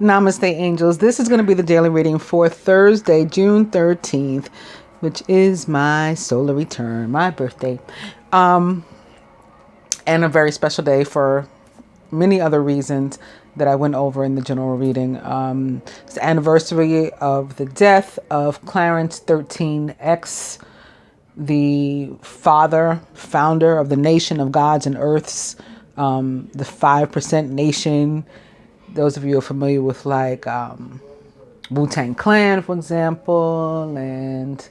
Namaste, angels. This is going to be the daily reading for Thursday, June 13th, which is my solar return, my birthday. And a very special day for many other reasons that I went over in the general reading. It's the anniversary of the death of Clarence 13X, the founder of the Nation of Gods and Earths, the 5% Nation. Those of you who are familiar with like Wu-Tang Clan, for example, and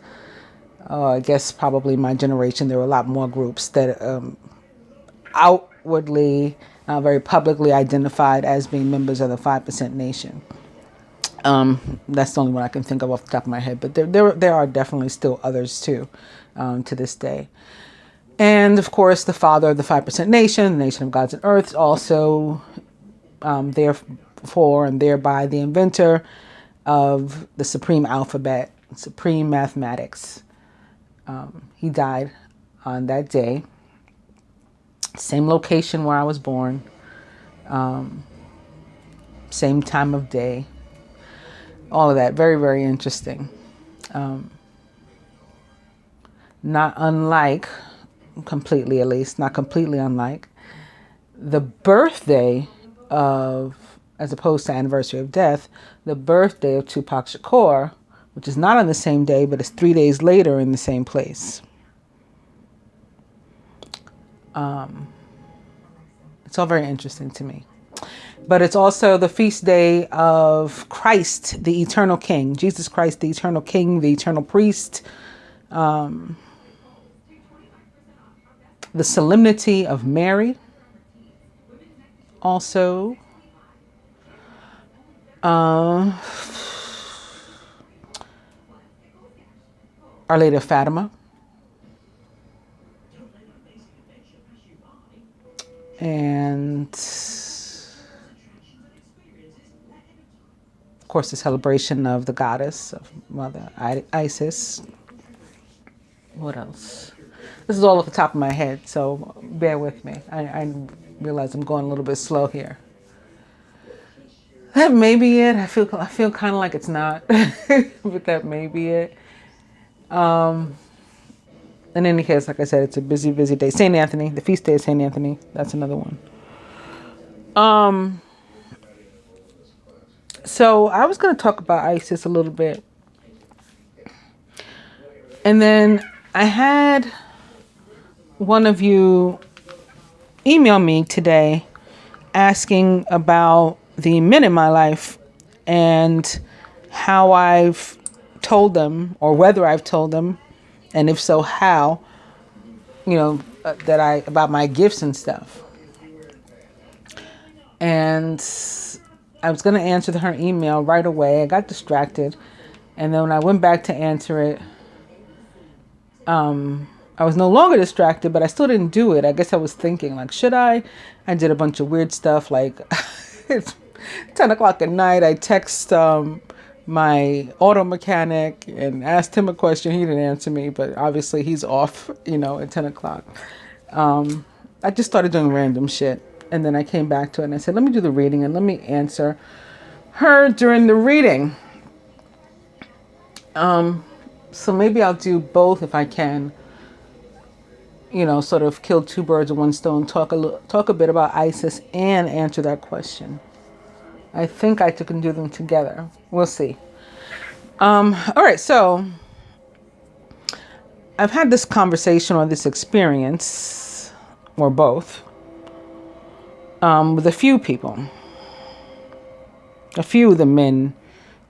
I guess probably my generation, there were a lot more groups that outwardly, very publicly identified as being members of the 5% Nation. That's the only one I can think of off the top of my head, but there are definitely still others too, to this day. And of course, the father of the 5% Nation, the Nation of Gods and Earths, also therefore and thereby the inventor of the supreme alphabet, supreme mathematics. He died on that day, same location where I was born, same time of day, all of that. Very, very interesting. Not unlike, completely at least, not completely unlike, the birthday of, as opposed to anniversary of death, the birthday of Tupac Shakur, which is not on the same day, but it's 3 days later in the same place. It's all very interesting to me. But it's also the feast day of Christ, the eternal King, Jesus Christ, the eternal King, the eternal priest, the solemnity of Mary, also Our Lady of Fatima, and of course the celebration of the goddess of Mother Isis. What else? This is all off the top of my head, so bear with me. I realize I'm going a little bit slow here. That may be it. I feel kind of like it's not, but that may be it. In any case, like I said, it's a busy, busy day. St. Anthony, the feast day of St. Anthony. That's another one. So I was going to talk about Isis a little bit. And then I had one of you email me today asking about the men in my life and how I've told them, or whether I've told them, and if so, how, about my gifts and stuff. And I was going to answer her email right away. I got distracted. And then when I went back to answer it, I was no longer distracted, but I still didn't do it. I guess I was thinking, like, should I? I did a bunch of weird stuff, like it's 10 o'clock at night. I text my auto mechanic and asked him a question. He didn't answer me, but obviously he's off, at 10 o'clock. I just started doing random shit. And then I came back to it and I said, let me do the reading and let me answer her during the reading. So maybe I'll do both if I can, sort of kill two birds with one stone, talk a bit about Isis and answer that question. I think I can do them together. We'll see. All right. So I've had this conversation or this experience, or both, with a few people, a few of the men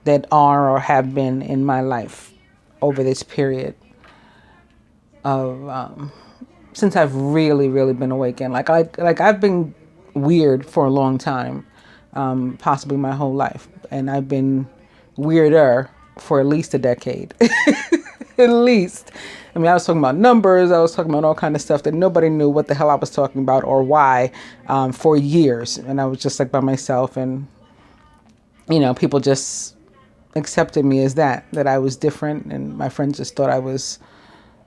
that are or have been in my life over this period of since I've really, really been awakened. Like I've been weird for a long time, possibly my whole life, and I've been weirder for at least a decade, at least. I mean, I was talking about numbers. I was talking about all kind of stuff that nobody knew what the hell I was talking about or why, for years. And I was just like by myself, and people just accepted me as that I was different, and my friends just thought I was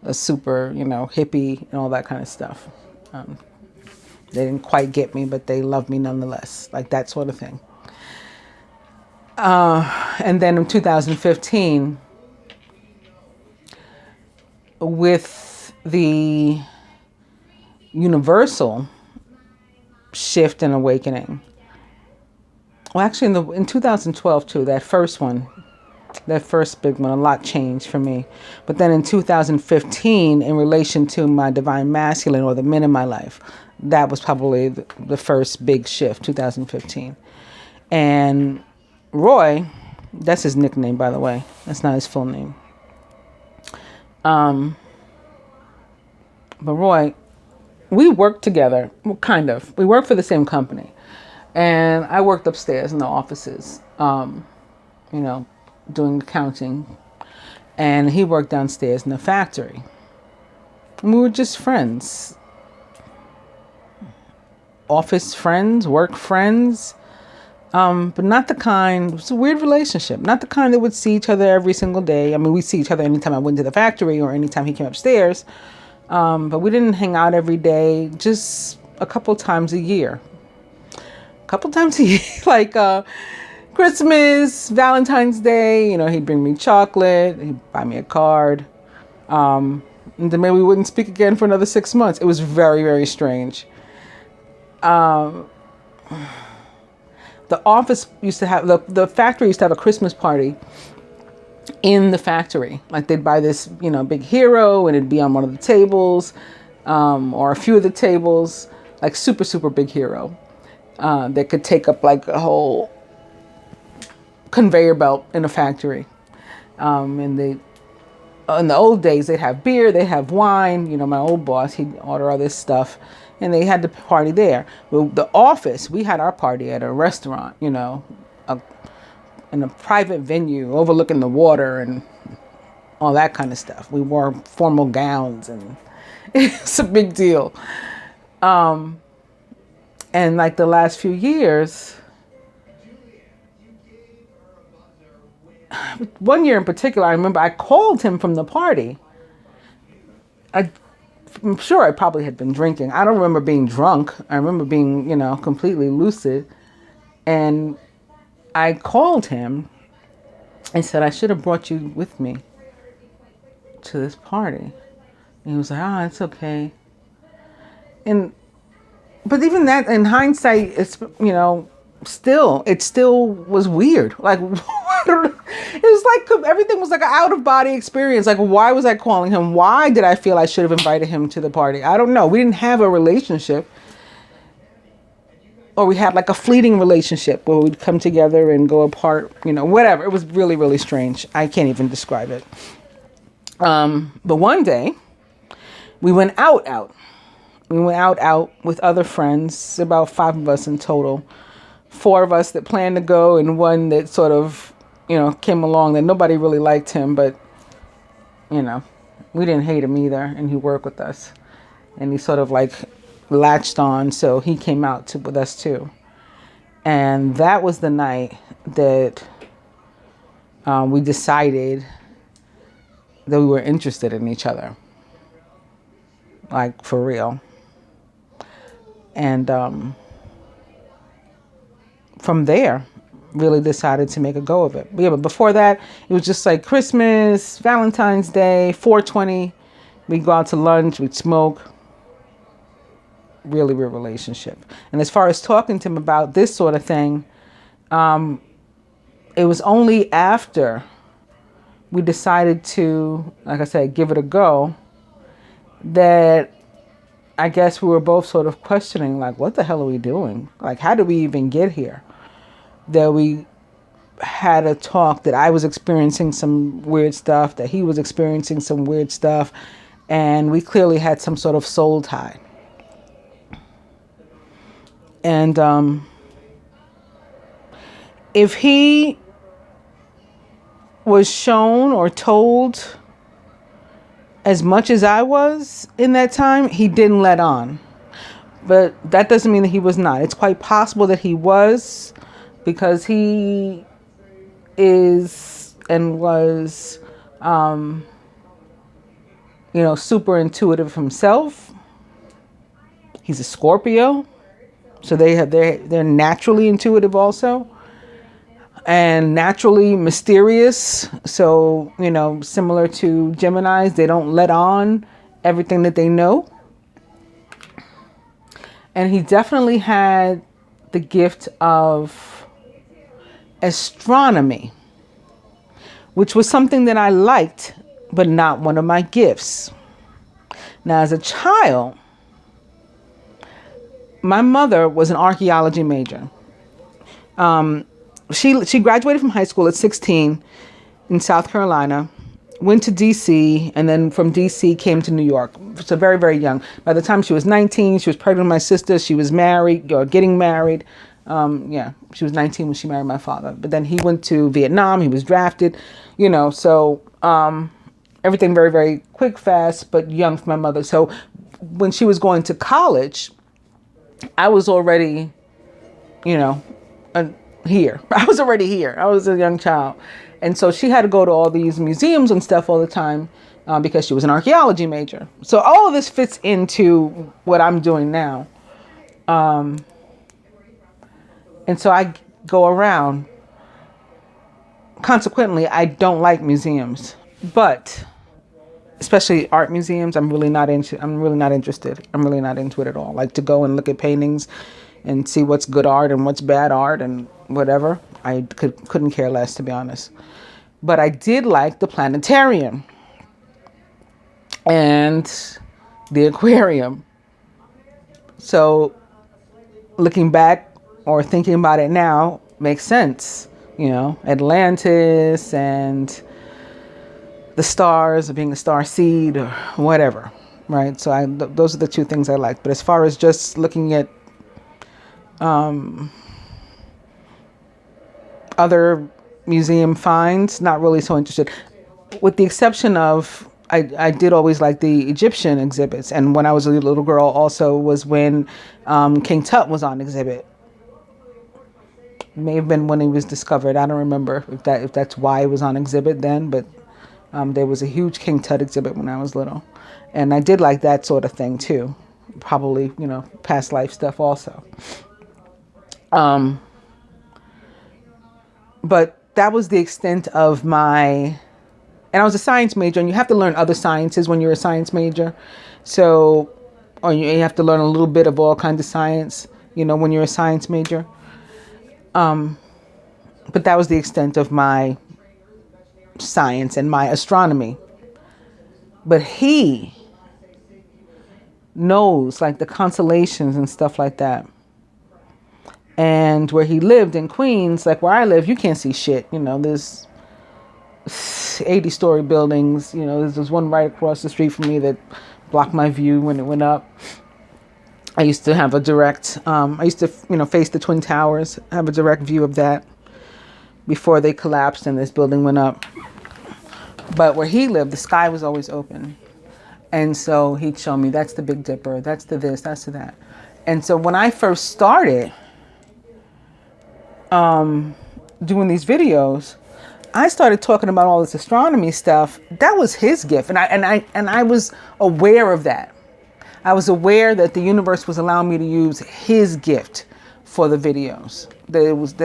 a super, hippie and all that kind of stuff. They didn't quite get me, but they loved me nonetheless, like that sort of thing. And then in 2015, with the universal shift and awakening. Well, actually, in 2012 too, that first one, that first big one, a lot changed for me. But then in 2015, in relation to my divine masculine or the men in my life, that was probably the first big shift, 2015. And Roy, that's his nickname, by the way. That's not his full name. But Roy, we worked together, well, kind of. We worked for the same company. And I worked upstairs in the offices, you know, doing accounting. And he worked downstairs in the factory. And we were just friends. Office friends, work friends. But not the kind, it was a weird relationship. Not the kind that would see each other every single day. I mean, we'd see each other anytime I went to the factory or anytime he came upstairs. But we didn't hang out every day, just a couple times a year. Like Christmas, Valentine's Day, you know, he'd bring me chocolate, he'd buy me a card. And then maybe we wouldn't speak again for another 6 months. It was very, very strange. The office used to have, the factory used to have a Christmas party in the factory. Like they'd buy this, you know, big hero and it'd be on one of the tables, or a few of the tables, like super, super big hero. That could take up like a whole conveyor belt in a factory. In the old days, they'd have beer, they'd have wine. You know, my old boss, he'd order all this stuff, and they had the party there. Well, the office, we had our party at a restaurant, you know, in a private venue overlooking the water and all that kind of stuff. We wore formal gowns, and it's a big deal. And like the last few years, one year in particular, I remember I called him from the party. I'm sure I probably had been drinking. I don't remember being drunk. I remember being, you know, completely lucid. And I called him and said, I should have brought you with me to this party. And he was like, it's okay. But even that, in hindsight, it's, you know, it still was weird. Like, it was like everything was like an out of body experience. Like, why was I calling him? Why did I feel I should have invited him to the party? I don't know. We didn't have a relationship, or we had like a fleeting relationship where we'd come together and go apart, you know, whatever. It was really, really strange. I can't even describe it. But one day we went out. We went out with other friends, about 5 of us in total. 4 of us that planned to go, and one that sort of, you know, came along that nobody really liked him, but, you know, we didn't hate him either, and he worked with us. And he sort of like latched on, so he came out with us too. And that was the night that we decided that we were interested in each other. Like, for real. And from there, really decided to make a go of it. But yeah, but before that, it was just like Christmas, Valentine's Day, 420. We'd go out to lunch, we'd smoke. Really real relationship. And as far as talking to him about this sort of thing, it was only after we decided to, like I said, give it a go, that I guess we were both sort of questioning, like, what the hell are we doing? Like, how did we even get here? That we had a talk, that I was experiencing some weird stuff, that he was experiencing some weird stuff, and we clearly had some sort of soul tie. And if he was shown or told as much as I was in that time, he didn't let on. But that doesn't mean that he was not. It's quite possible that he was, because he is and was, you know, super intuitive himself. He's a Scorpio, so they're naturally intuitive also. and naturally mysterious. So, similar to Geminis, they don't let on everything that they know. And he definitely had the gift of astronomy, which was something that I liked, but not one of my gifts. Now, as a child, my mother was an archaeology major. She graduated from high school at 16 in South Carolina, went to DC, and then from DC came to New York. So very, very young. By the time she was 19, she was pregnant with my sister. She was married or getting married. She was 19 when she married my father. But then he went to Vietnam. He was drafted, so everything very, very quick, fast, but young for my mother. So when she was going to college, I was already, here. I was already here. I was a young child. And so she had to go to all these museums and stuff all the time because she was an archaeology major. So all of this fits into what I'm doing now. And so I go around. Consequently, I don't like museums, but especially art museums, I'm really not interested. I'm really not into it at all. Like to go and look at paintings and see what's good art and what's bad art and whatever. I couldn't care less, to be honest. But I did like the planetarium and the aquarium. So looking back or thinking about it now makes sense. Atlantis and the stars, being a star seed or whatever, right? So those are the two things I like. But as far as just looking at other museum finds, not really so interested. With the exception of, I did always like the Egyptian exhibits. And when I was a little girl also was when King Tut was on exhibit. May have been when he was discovered. I don't remember if that's why it was on exhibit then, but there was a huge King Tut exhibit when I was little. And I did like that sort of thing too. Probably, past life stuff also. But that was the extent of and I was a science major, and you have to learn other sciences when you're a science major. So, or you have to learn a little bit of all kinds of science, when you're a science major. But that was the extent of my science and my astronomy. But he knows like the constellations and stuff like that. And where he lived in Queens, like where I live, you can't see shit. There's 80-story buildings. There's one right across the street from me that blocked my view when it went up. I used to have a direct, face the Twin Towers, have a direct view of that before they collapsed and this building went up. But where he lived, the sky was always open. And so he'd show me, that's the Big Dipper, that's the this, that's the that. And so when I first started doing these videos, I started talking about all this astronomy stuff. That was his gift. And I was aware of that. I was aware that the universe was allowing me to use his gift for the videos. That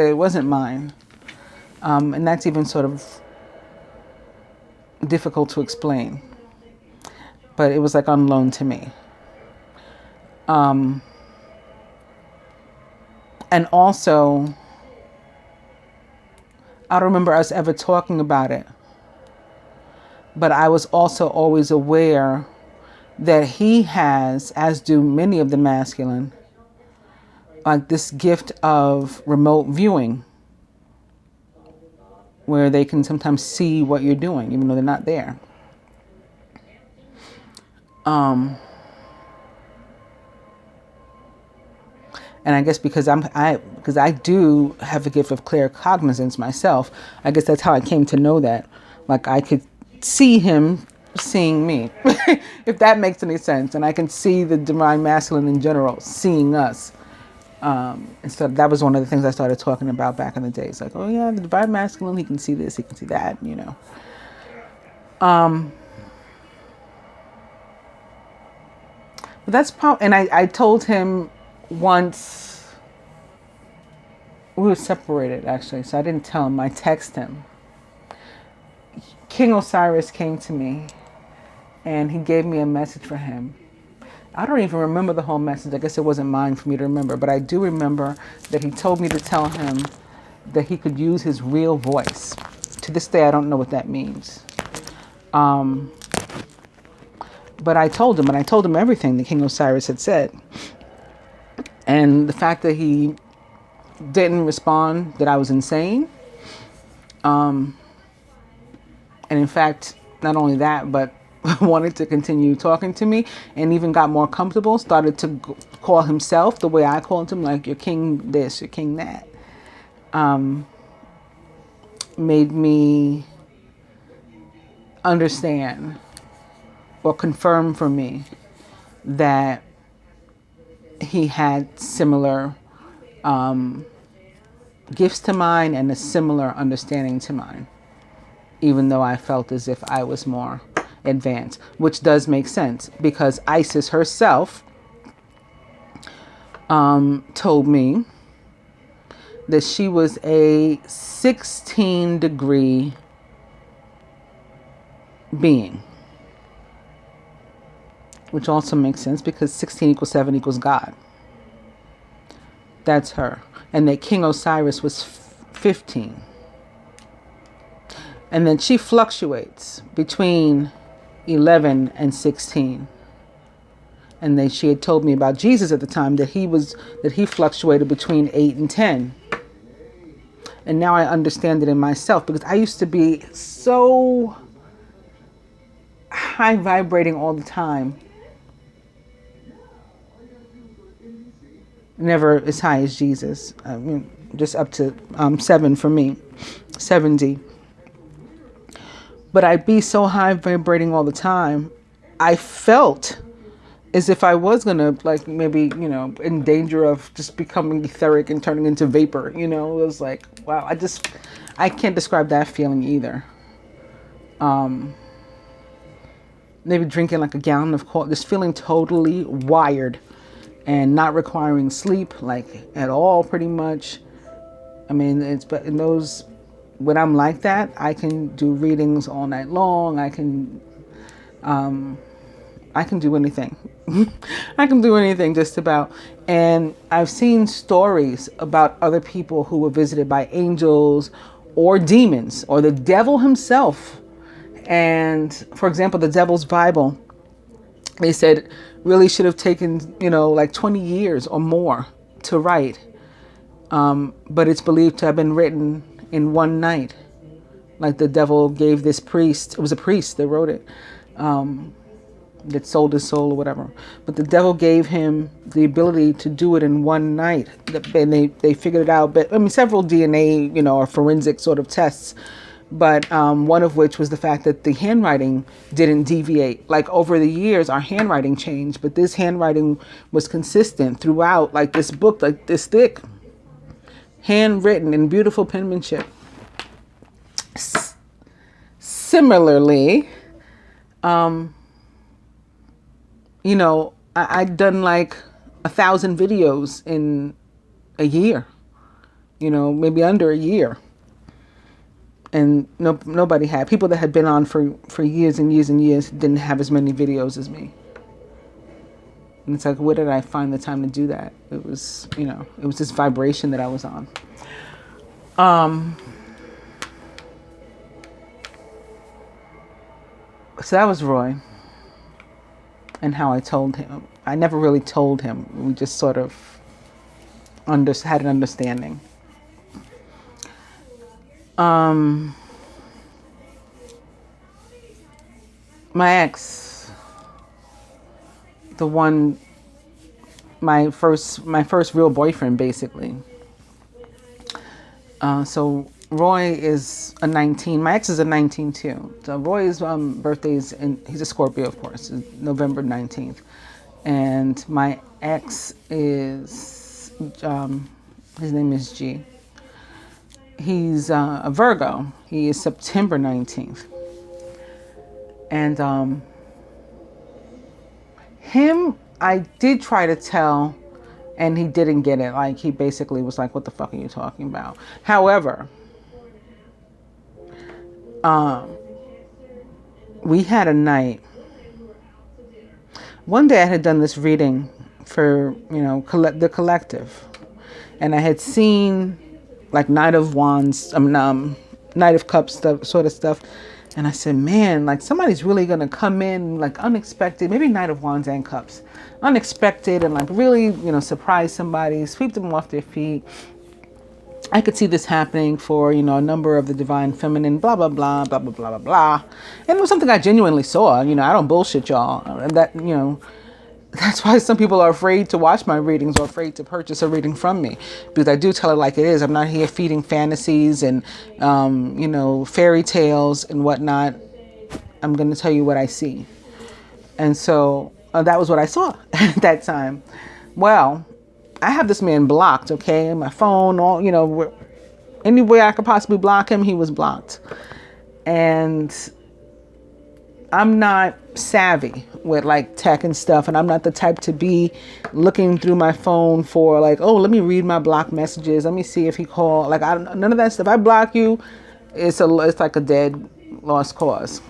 it wasn't mine. And that's even sort of difficult to explain. But it was like on loan to me. And also, I don't remember us ever talking about it. But I was also always aware that he has, as do many of the masculine, like this gift of remote viewing, where they can sometimes see what you're doing, even though they're not there. And I guess because I do have a gift of clear cognizance myself, I guess that's how I came to know that. Like I could see him seeing me, if that makes any sense. And I can see the divine masculine in general seeing us. And so that was one of the things I started talking about back in the days. Like, oh yeah, the divine masculine, he can see this, he can see that, But that's probably, and I told him once, We were separated, actually, so I didn't tell him. I texted him. King Osiris came to me, and he gave me a message for him. I don't even remember the whole message. I guess it wasn't mine for me to remember, but I do remember that he told me to tell him that he could use his real voice. To this day, I don't know what that means. But I told him, and I told him everything that King Osiris had said. And the fact that he didn't respond, that I was insane. And in fact, not only that, but wanted to continue talking to me and even got more comfortable, started to call himself the way I called him, like, you're king this, you're king that. Made me understand or confirm for me that he had similar gifts to mine and a similar understanding to mine, even though I felt as if I was more advanced, which does make sense because Isis herself told me that she was a 16-degree being, which also makes sense because 16 equals 7 equals God. That's her. And that King Osiris was 15. And then she fluctuates between 11 and 16. And then she had told me about Jesus at the time that he fluctuated between 8 and 10. And now I understand it in myself because I used to be so high vibrating all the time. Never as high as Jesus. I mean, just up to 7 for me, 70. But I'd be so high vibrating all the time. I felt as if I was gonna, like, maybe, in danger of just becoming etheric and turning into vapor. It was like, wow. I can't describe that feeling either. Maybe drinking like a gallon of coffee, just feeling totally wired. And not requiring sleep, like, at all, pretty much. I mean, but in those, when I'm like that, I can do readings all night long. I can do anything. I can do anything just about. And I've seen stories about other people who were visited by angels or demons or the devil himself. And for example, the Devil's Bible, they said really should have taken, like 20 years or more to write. But it's believed to have been written in one night. Like the devil gave this priest, it was a priest that wrote it, that sold his soul or whatever. But the devil gave him the ability to do it in one night. And they figured it out. But I mean, several DNA, or forensic sort of tests. But one of which was the fact that the handwriting didn't deviate. Like over the years, our handwriting changed, but this handwriting was consistent throughout. Like this book, like this thick, handwritten in beautiful penmanship. Similarly, I'd done like 1,000 videos in a year. Maybe under a year. And nobody had. People that had been on for years and years and years didn't have as many videos as me. And it's like, where did I find the time to do that? It was, it was this vibration that I was on. So that was Roy. And how I told him. I never really told him. We just sort of had an understanding. My ex, the one, my first real boyfriend, basically. So Roy is a 19. My ex is a 19 too. So Roy's birthday's, he's a Scorpio, of course, is November 19th. And my ex is, his name is G. He's a Virgo. He is September 19th. And him, I did try to tell And he didn't get it. Like, he basically was like, what the fuck are you talking about? However, we had a night. One day I had done this reading for, the collective. And I had seen like Knight of Wands, Knight of Cups stuff, sort of stuff. And I said, man, like somebody's really going to come in like unexpected, maybe Knight of Wands and Cups, unexpected, and like really, surprise somebody, sweep them off their feet. I could see this happening for, a number of the divine feminine, blah, blah, blah, blah, blah, blah, blah, blah. And it was something I genuinely saw. I don't bullshit y'all. And that, that's why some people are afraid to watch my readings or afraid to purchase a reading from me, because I do tell it like it is. I'm not here feeding fantasies and, fairy tales and whatnot. I'm going to tell you what I see. And so that was what I saw at that time. Well, I have this man blocked, okay? My phone, any way I could possibly block him, he was blocked. And I'm not savvy with like tech and stuff, and I'm not the type to be looking through my phone for like, oh, let me read my blocked messages. Let me see if he called. Like, none of that stuff. If I block you, it's like a dead lost cause.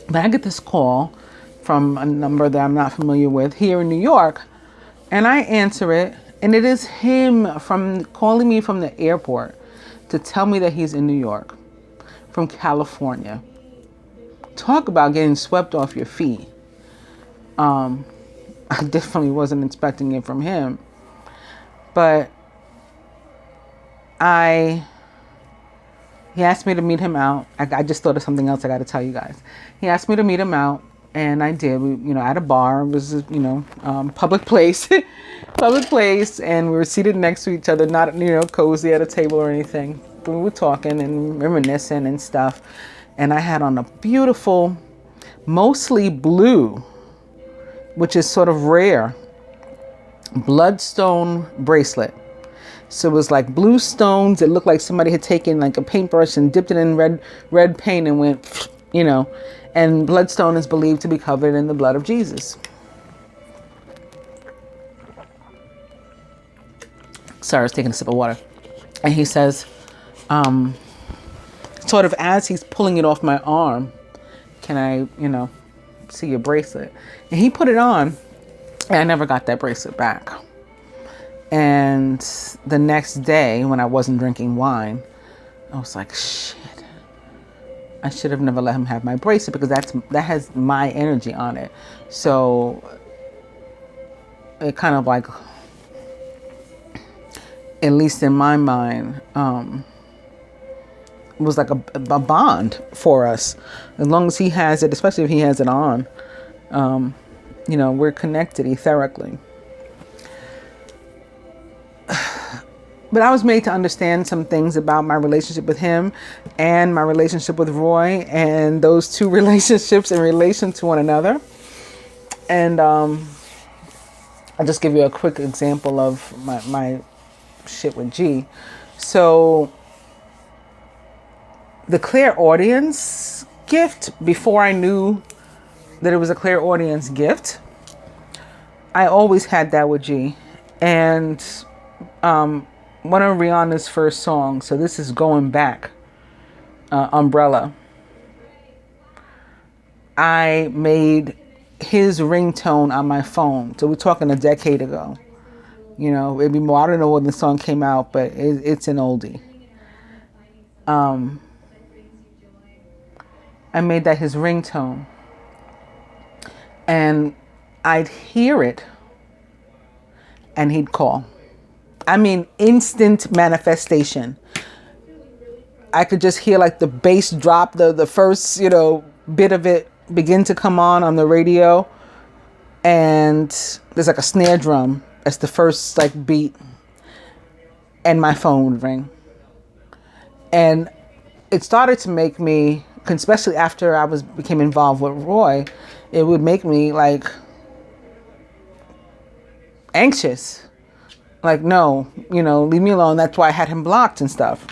But I get this call from a number that I'm not familiar with here in New York, and I answer it, and it is him calling me from the airport to tell me that he's in New York from California. Talk about getting swept off your feet. I definitely wasn't expecting it from him. But he asked me to meet him out. I just thought of something else I got to tell you guys. He asked me to meet him out, and I did. We, at a bar. It was, public place. Public place, and we were seated next to each other, not, cozy at a table or anything. But we were talking and reminiscing and stuff. And I had on a beautiful, mostly blue, which is sort of rare, bloodstone bracelet. So it was like blue stones. It looked like somebody had taken like a paintbrush and dipped it in red paint and went, and bloodstone is believed to be covered in the blood of Jesus. Sorry, I was taking a sip of water. And he says, sort of as he's pulling it off my arm, can I, see your bracelet? And he put it on, and I never got that bracelet back. And the next day, when I wasn't drinking wine, I was like, shit, I should have never let him have my bracelet, because that has my energy on it. So it kind of like, at least in my mind, was like a bond for us. As long as he has it, especially if he has it on, we're connected etherically. But I was made to understand some things about my relationship with him and my relationship with Roy, and those two relationships in relation to one another. And I'll just give you a quick example of my shit with G. So the clairaudience gift, before I knew that it was a clairaudience gift, I always had that with G. And one of Rihanna's first songs, so this is going back, Umbrella, I made his ringtone on my phone. So we're talking a decade ago. Maybe more. I don't know when the song came out, but it's an oldie. I made that his ringtone, and I'd hear it, and he'd call. I mean, instant manifestation. I could just hear like the bass drop, the first, bit of it begin to come on the radio, and there's like a snare drum. That's the first like beat, and my phone would ring. And it started to make me, especially after I became involved with Roy, it would make me like anxious. Like, no, leave me alone. That's why I had him blocked and stuff.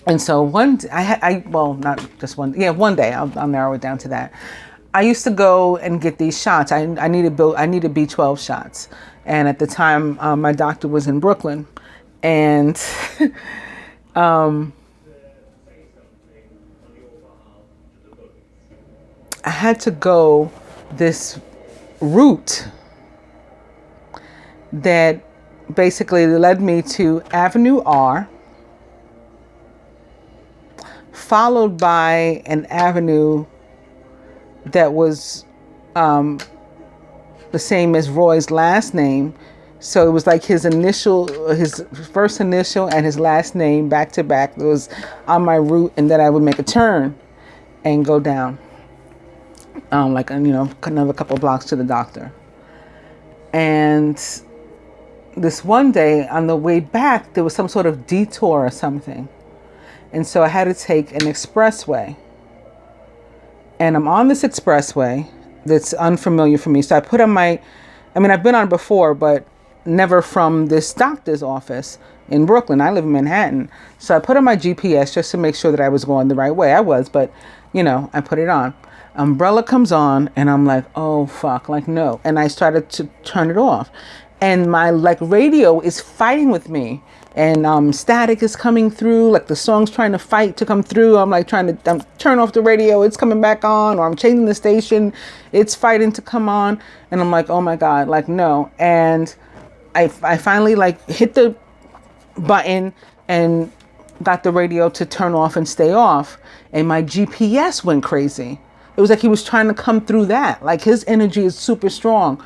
And so one day, one day, I'll narrow it down to that. I used to go and get these shots. I needed B12 shots, and at the time, my doctor was in Brooklyn, and I had to go this route that basically led me to Avenue R, followed by an avenue that was the same as Roy's last name. So it was like his first initial and his last name back to back. It was on my route, and then I would make a turn and go down, another couple blocks to the doctor. And this one day on the way back, there was some sort of detour or something. And so I had to take an expressway. And I'm on this expressway that's unfamiliar for me. So I put on I've been on it before, but never from this doctor's office in Brooklyn. I live in Manhattan. So I put on my GPS just to make sure that I was going the right way. I was, but I put it on. Umbrella comes on and I'm like, oh fuck, no. And I started to turn it off. And my radio is fighting with me. And static is coming through, the song's trying to fight to come through. I'm trying to turn off the radio, it's coming back on, or I'm changing the station, it's fighting to come on. And I'm like, oh my God, no. And I finally hit the button and got the radio to turn off and stay off. And my GPS went crazy. It was like he was trying to come through that. His energy is super strong.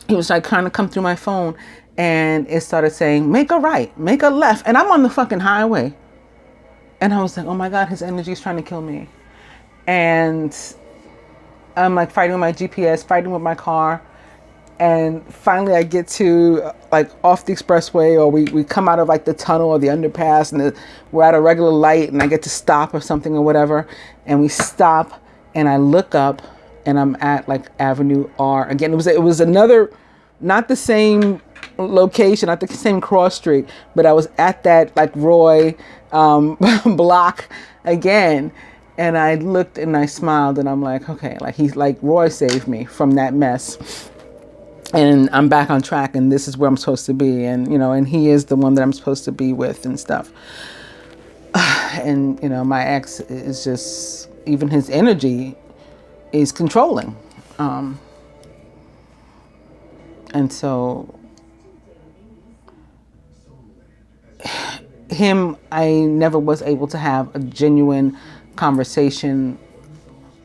He was trying to come through my phone. And it started saying, make a right, make a left. And I'm on the fucking highway. And I was like, oh my God, his energy is trying to kill me. And I'm fighting with my GPS, fighting with my car. And finally I get to off the expressway, or we come out of the tunnel or the underpass, and we're at a regular light, and I get to stop or something or whatever. And we stop and I look up and I'm at Avenue R. Again, it was another, not the same location, not the same cross street, but I was at that Roy block again. And I looked and I smiled and I'm like, okay, he's Roy saved me from that mess. And I'm back on track, and this is where I'm supposed to be. And, and he is the one that I'm supposed to be with and stuff. And, my ex is just, even his energy is controlling. And so I never was able to have a genuine conversation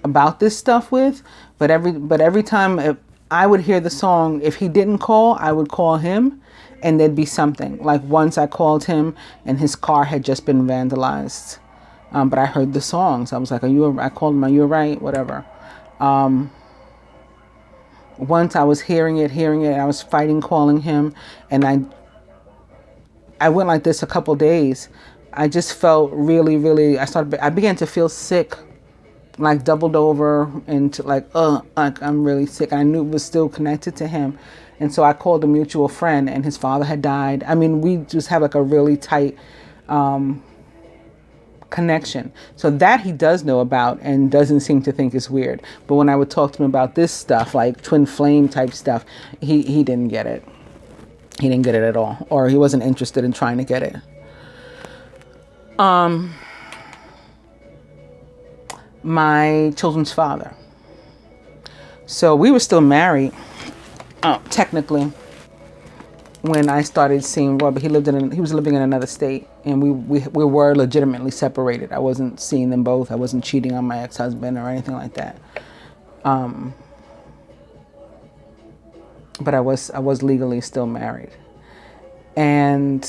about this stuff with, but every time I would hear the song, if he didn't call, I would call him, and there'd be something. Once I called him and his car had just been vandalized, but I heard the song, so I was like, I called him, are you all right? Whatever. Once I was hearing it, I was fighting calling him, and I went like this a couple days. I just felt really, really, I began to feel sick, doubled over, and I'm really sick. I knew it was still connected to him. And so I called a mutual friend, and his father had died. I mean, we just have a really tight connection. So that he does know about and doesn't seem to think is weird. But when I would talk to him about this stuff, twin flame type stuff, he didn't get it. He didn't get it at all, or he wasn't interested in trying to get it. My children's father. So we were still married, technically, when I started seeing Roy, but he was living in another state, and we were legitimately separated. I wasn't seeing them both. I wasn't cheating on my ex-husband or anything like that. But I was legally still married, and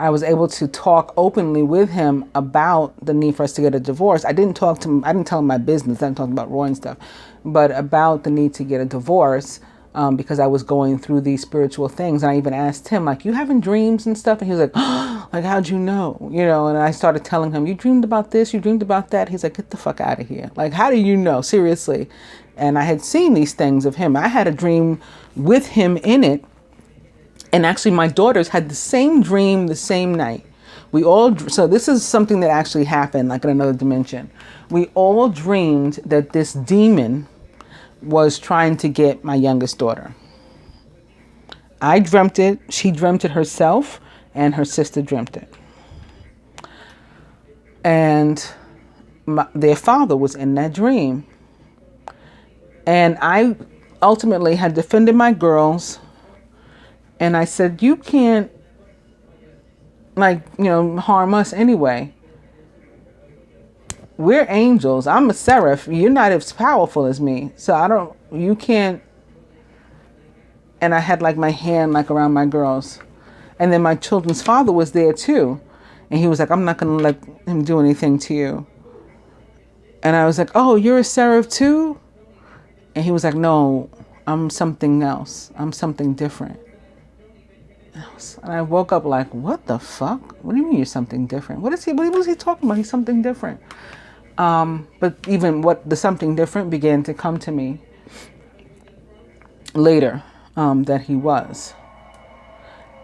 I was able to talk openly with him about the need for us to get a divorce. I didn't tell him my business. I didn't talk about Roy and stuff, but about the need to get a divorce, because I was going through these spiritual things. And I even asked him, you having dreams and stuff? And he was like, oh, how'd you know? And I started telling him, you dreamed about this, you dreamed about that. He's like, get the fuck out of here. How do you know? Seriously. And I had seen these things of him. I had a dream with him in it. And actually my daughters had the same dream the same night, So this is something that actually happened, like in another dimension. We all dreamed that this demon was trying to get my youngest daughter. I dreamt it, she dreamt it herself, and her sister dreamt it. And their father was in that dream. And I ultimately had defended my girls. And I said, you can't, harm us anyway. We're angels. I'm a seraph. You're not as powerful as me. So you can't. And I had like my hand like around my girls. And then my children's father was there too. And he was like, I'm not going to let him do anything to you. And I was like, oh, you're a seraph too? And he was like, no, I'm something else. I'm something different. And I woke up like, what the fuck? What do you mean you're something different? What was he talking about? He's something different. But even the something different began to come to me later, that he was.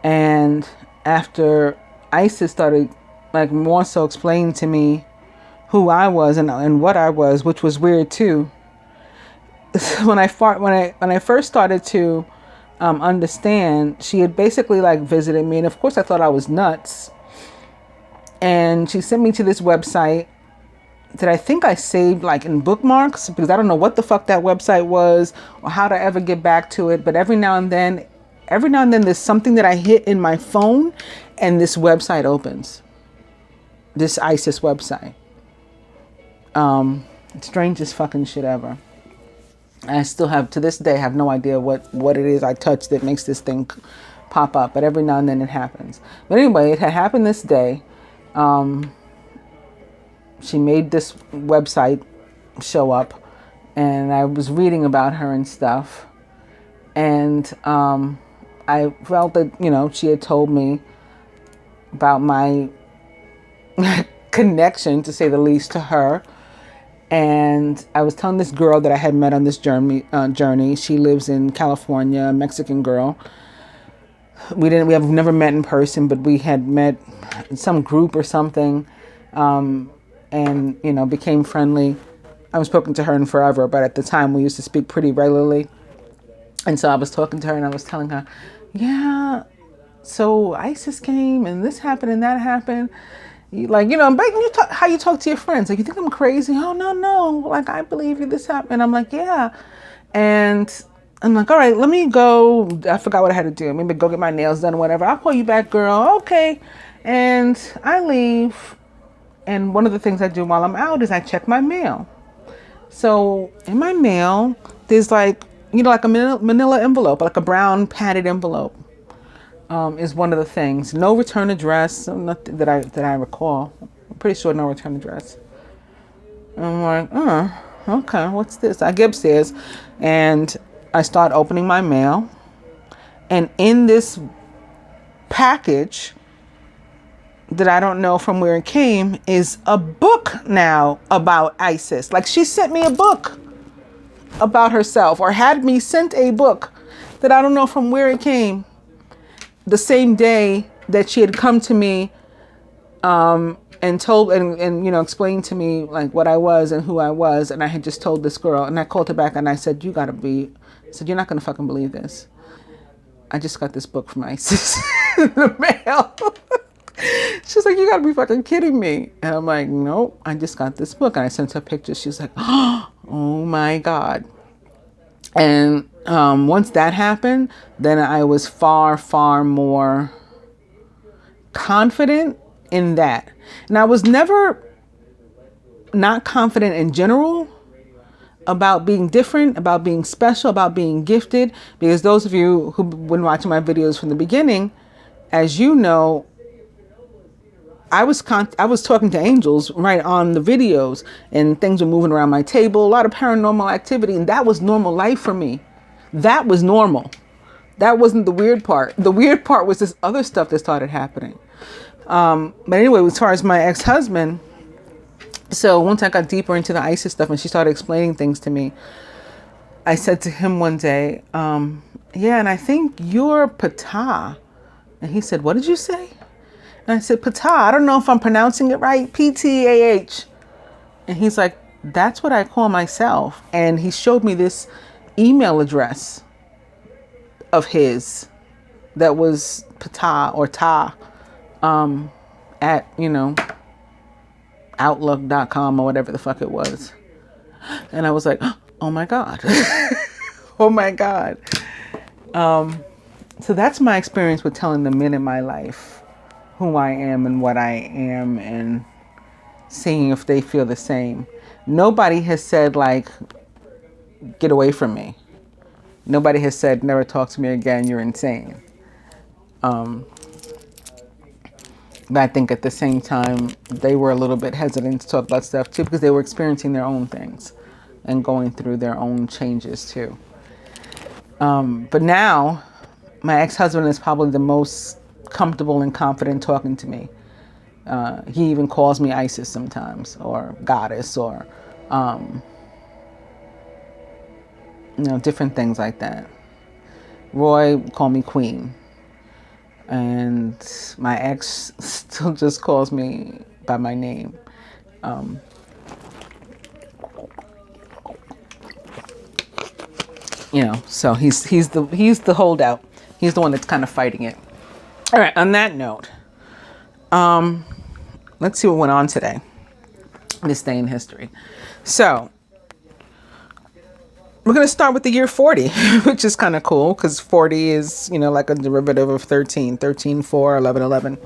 And after Isis started like more so explaining to me who I was and what I was, which was weird too. When I first started to understand, she had basically like visited me, and of course I thought I was nuts. And she sent me to this website that I think I saved like in bookmarks, because I don't know what the fuck that website was or how to ever get back to it. But every now and then there's something that I hit in my phone and this website opens. This ISIS website. Strangest fucking shit ever. I still have, to this day, have no idea what it is I touch that makes this thing pop up. But every now and then it happens. But anyway, it had happened this day. She made this website show up. And I was reading about her and stuff. And I felt that, she had told me about my connection, to say the least, to her. And I was telling this girl that I had met on this journey. She lives in California, a Mexican girl. We have never met in person, but we had met in some group or something, and became friendly. I haven't spoken to her in forever, but at the time we used to speak pretty regularly. And so I was talking to her and I was telling her, yeah, so ISIS came and this happened and that happened. Like, but how you talk to your friends. Like, you think I'm crazy? Oh, no. Like, I believe you, this happened. I'm like, yeah. And I'm like, all right, let me go. I forgot what I had to do. Maybe go get my nails done or whatever. I'll call you back, girl. Okay. And I leave. And one of the things I do while I'm out is I check my mail. So in my mail, there's like, like a manila envelope, like a brown padded envelope. Is one of the things. No return address, nothing that I recall. I'm pretty sure no return address. And I'm like, okay, what's this? I get upstairs and I start opening my mail. And in this package that I don't know from where it came is a book now about ISIS. Like, she sent me a book about herself, or had me sent a book that I don't know from where it came. The same day that she had come to me and told and explained to me like what I was and who I was, and I had just told this girl, and I called her back and I said, you're not gonna fucking believe this. I just got this book from ISIS in the mail. She's like, you gotta be fucking kidding me. And I'm like, nope, I just got this book. And I sent her pictures. She's like, oh my God. And once that happened, then I was far, far more confident in that. And I was never not confident in general about being different, about being special, about being gifted. Because those of you who've been watching my videos from the beginning, as you know, I was talking to angels right on the videos, and things were moving around my table, a lot of paranormal activity, and that was normal life for me. That was normal. That wasn't the weird part. The weird part was this other stuff that started happening. But anyway, as far as my ex-husband, so once I got deeper into the ISIS stuff and she started explaining things to me, I said to him one day, yeah, and I think you're Ptah. And he said, what did you say? And I said, Ptah, I don't know if I'm pronouncing it right. Ptah. And he's like, that's what I call myself. And he showed me this email address of his that was Ptah or Ta at, outlook.com or whatever the fuck it was. And I was like, oh my God. Oh my God. So that's my experience with telling the men in my life who I am and what I am, and seeing if they feel the same. Nobody has said, like, get away from me. Nobody has said, never talk to me again, you're insane. But I think at the same time, they were a little bit hesitant to talk about stuff too, because they were experiencing their own things and going through their own changes too. But now, my ex-husband is probably the most comfortable and confident talking to me. He even calls me Isis sometimes, or goddess, or different things like that. Roy called me queen, and my ex still just calls me by my name. So he's the holdout. He's the one that's kind of fighting it. All right. On that note, let's see what went on today. This day in history. So we're going to start with the year 40, which is kind of cool because 40 is, like a derivative of 13, 13, 4, 11, 11.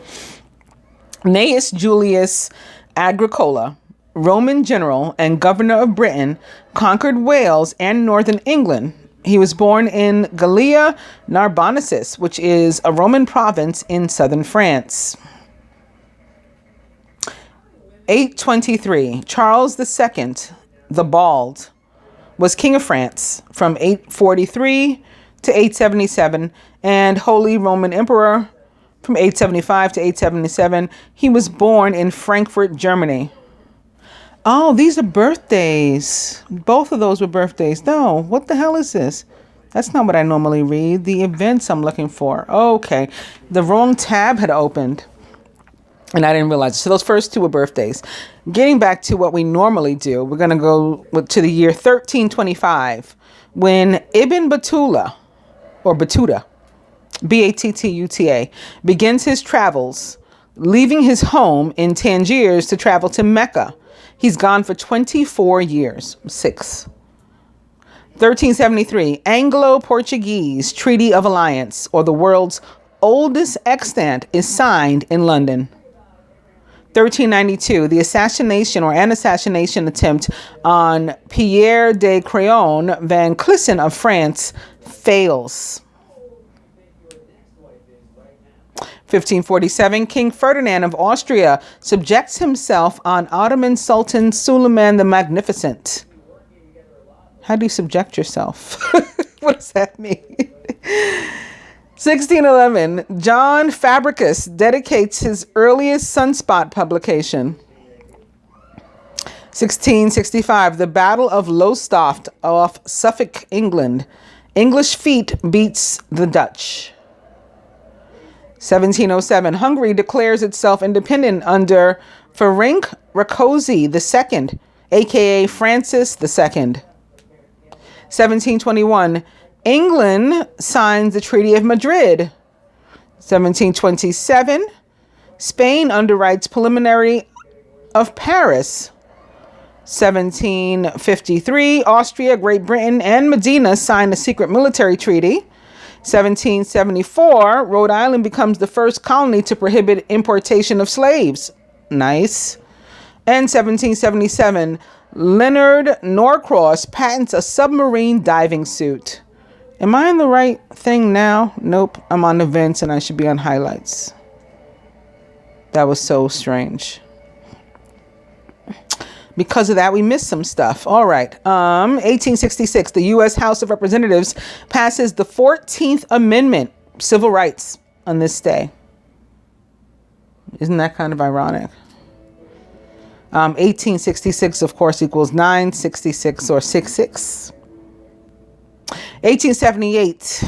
Gnaeus Julius Agricola, Roman general and governor of Britain, conquered Wales and northern England. He was born in Gallia Narbonensis, which is a Roman province in southern France. 823, Charles II, the Bald, was king of France from 843 to 877, and Holy Roman Emperor from 875 to 877. He was born in Frankfurt, Germany. Oh, these are birthdays. Both of those were birthdays. No, what the hell is this? That's not what I normally read. The events I'm looking for. Okay, the wrong tab had opened, and I didn't realize it. So those first two were birthdays. Getting back to what we normally do, we're going to go to the year 1325, when Ibn Battuta, or Battuta, Battuta, begins his travels, leaving his home in Tangiers to travel to Mecca. He's gone for 24 years. 6. 1373, Anglo-Portuguese Treaty of Alliance, or the world's oldest extant, is signed in London. 1392, the assassination attempt on Pierre de Craon Van Clisson of France fails. 1547, King Ferdinand of Austria subjects himself on Ottoman Sultan Suleiman the Magnificent. How do you subject yourself? What does that mean? 1611, John Fabricius dedicates his earliest sunspot publication. 1665, the Battle of Lowestoft off Suffolk, England. English fleet beats the Dutch. 1707, Hungary declares itself independent under Ferenc Rákóczi II, aka Francis II. 1721, England signs the Treaty of Madrid. 1727, Spain underwrites preliminary of Paris. 1753, Austria, Great Britain, and Medina sign a secret military treaty. 1774, Rhode Island becomes the first colony to prohibit importation of slaves. Nice. And 1777, Leonard Norcross patents a submarine diving suit. Am I on the right thing now? Nope. I'm on events and I should be on highlights. That was so strange. Because of that, we missed some stuff. All right. 1866, the U.S. House of Representatives passes the 14th Amendment, civil rights, on this day. Isn't that kind of ironic? 1866, of course, equals 966 or 66. 1878,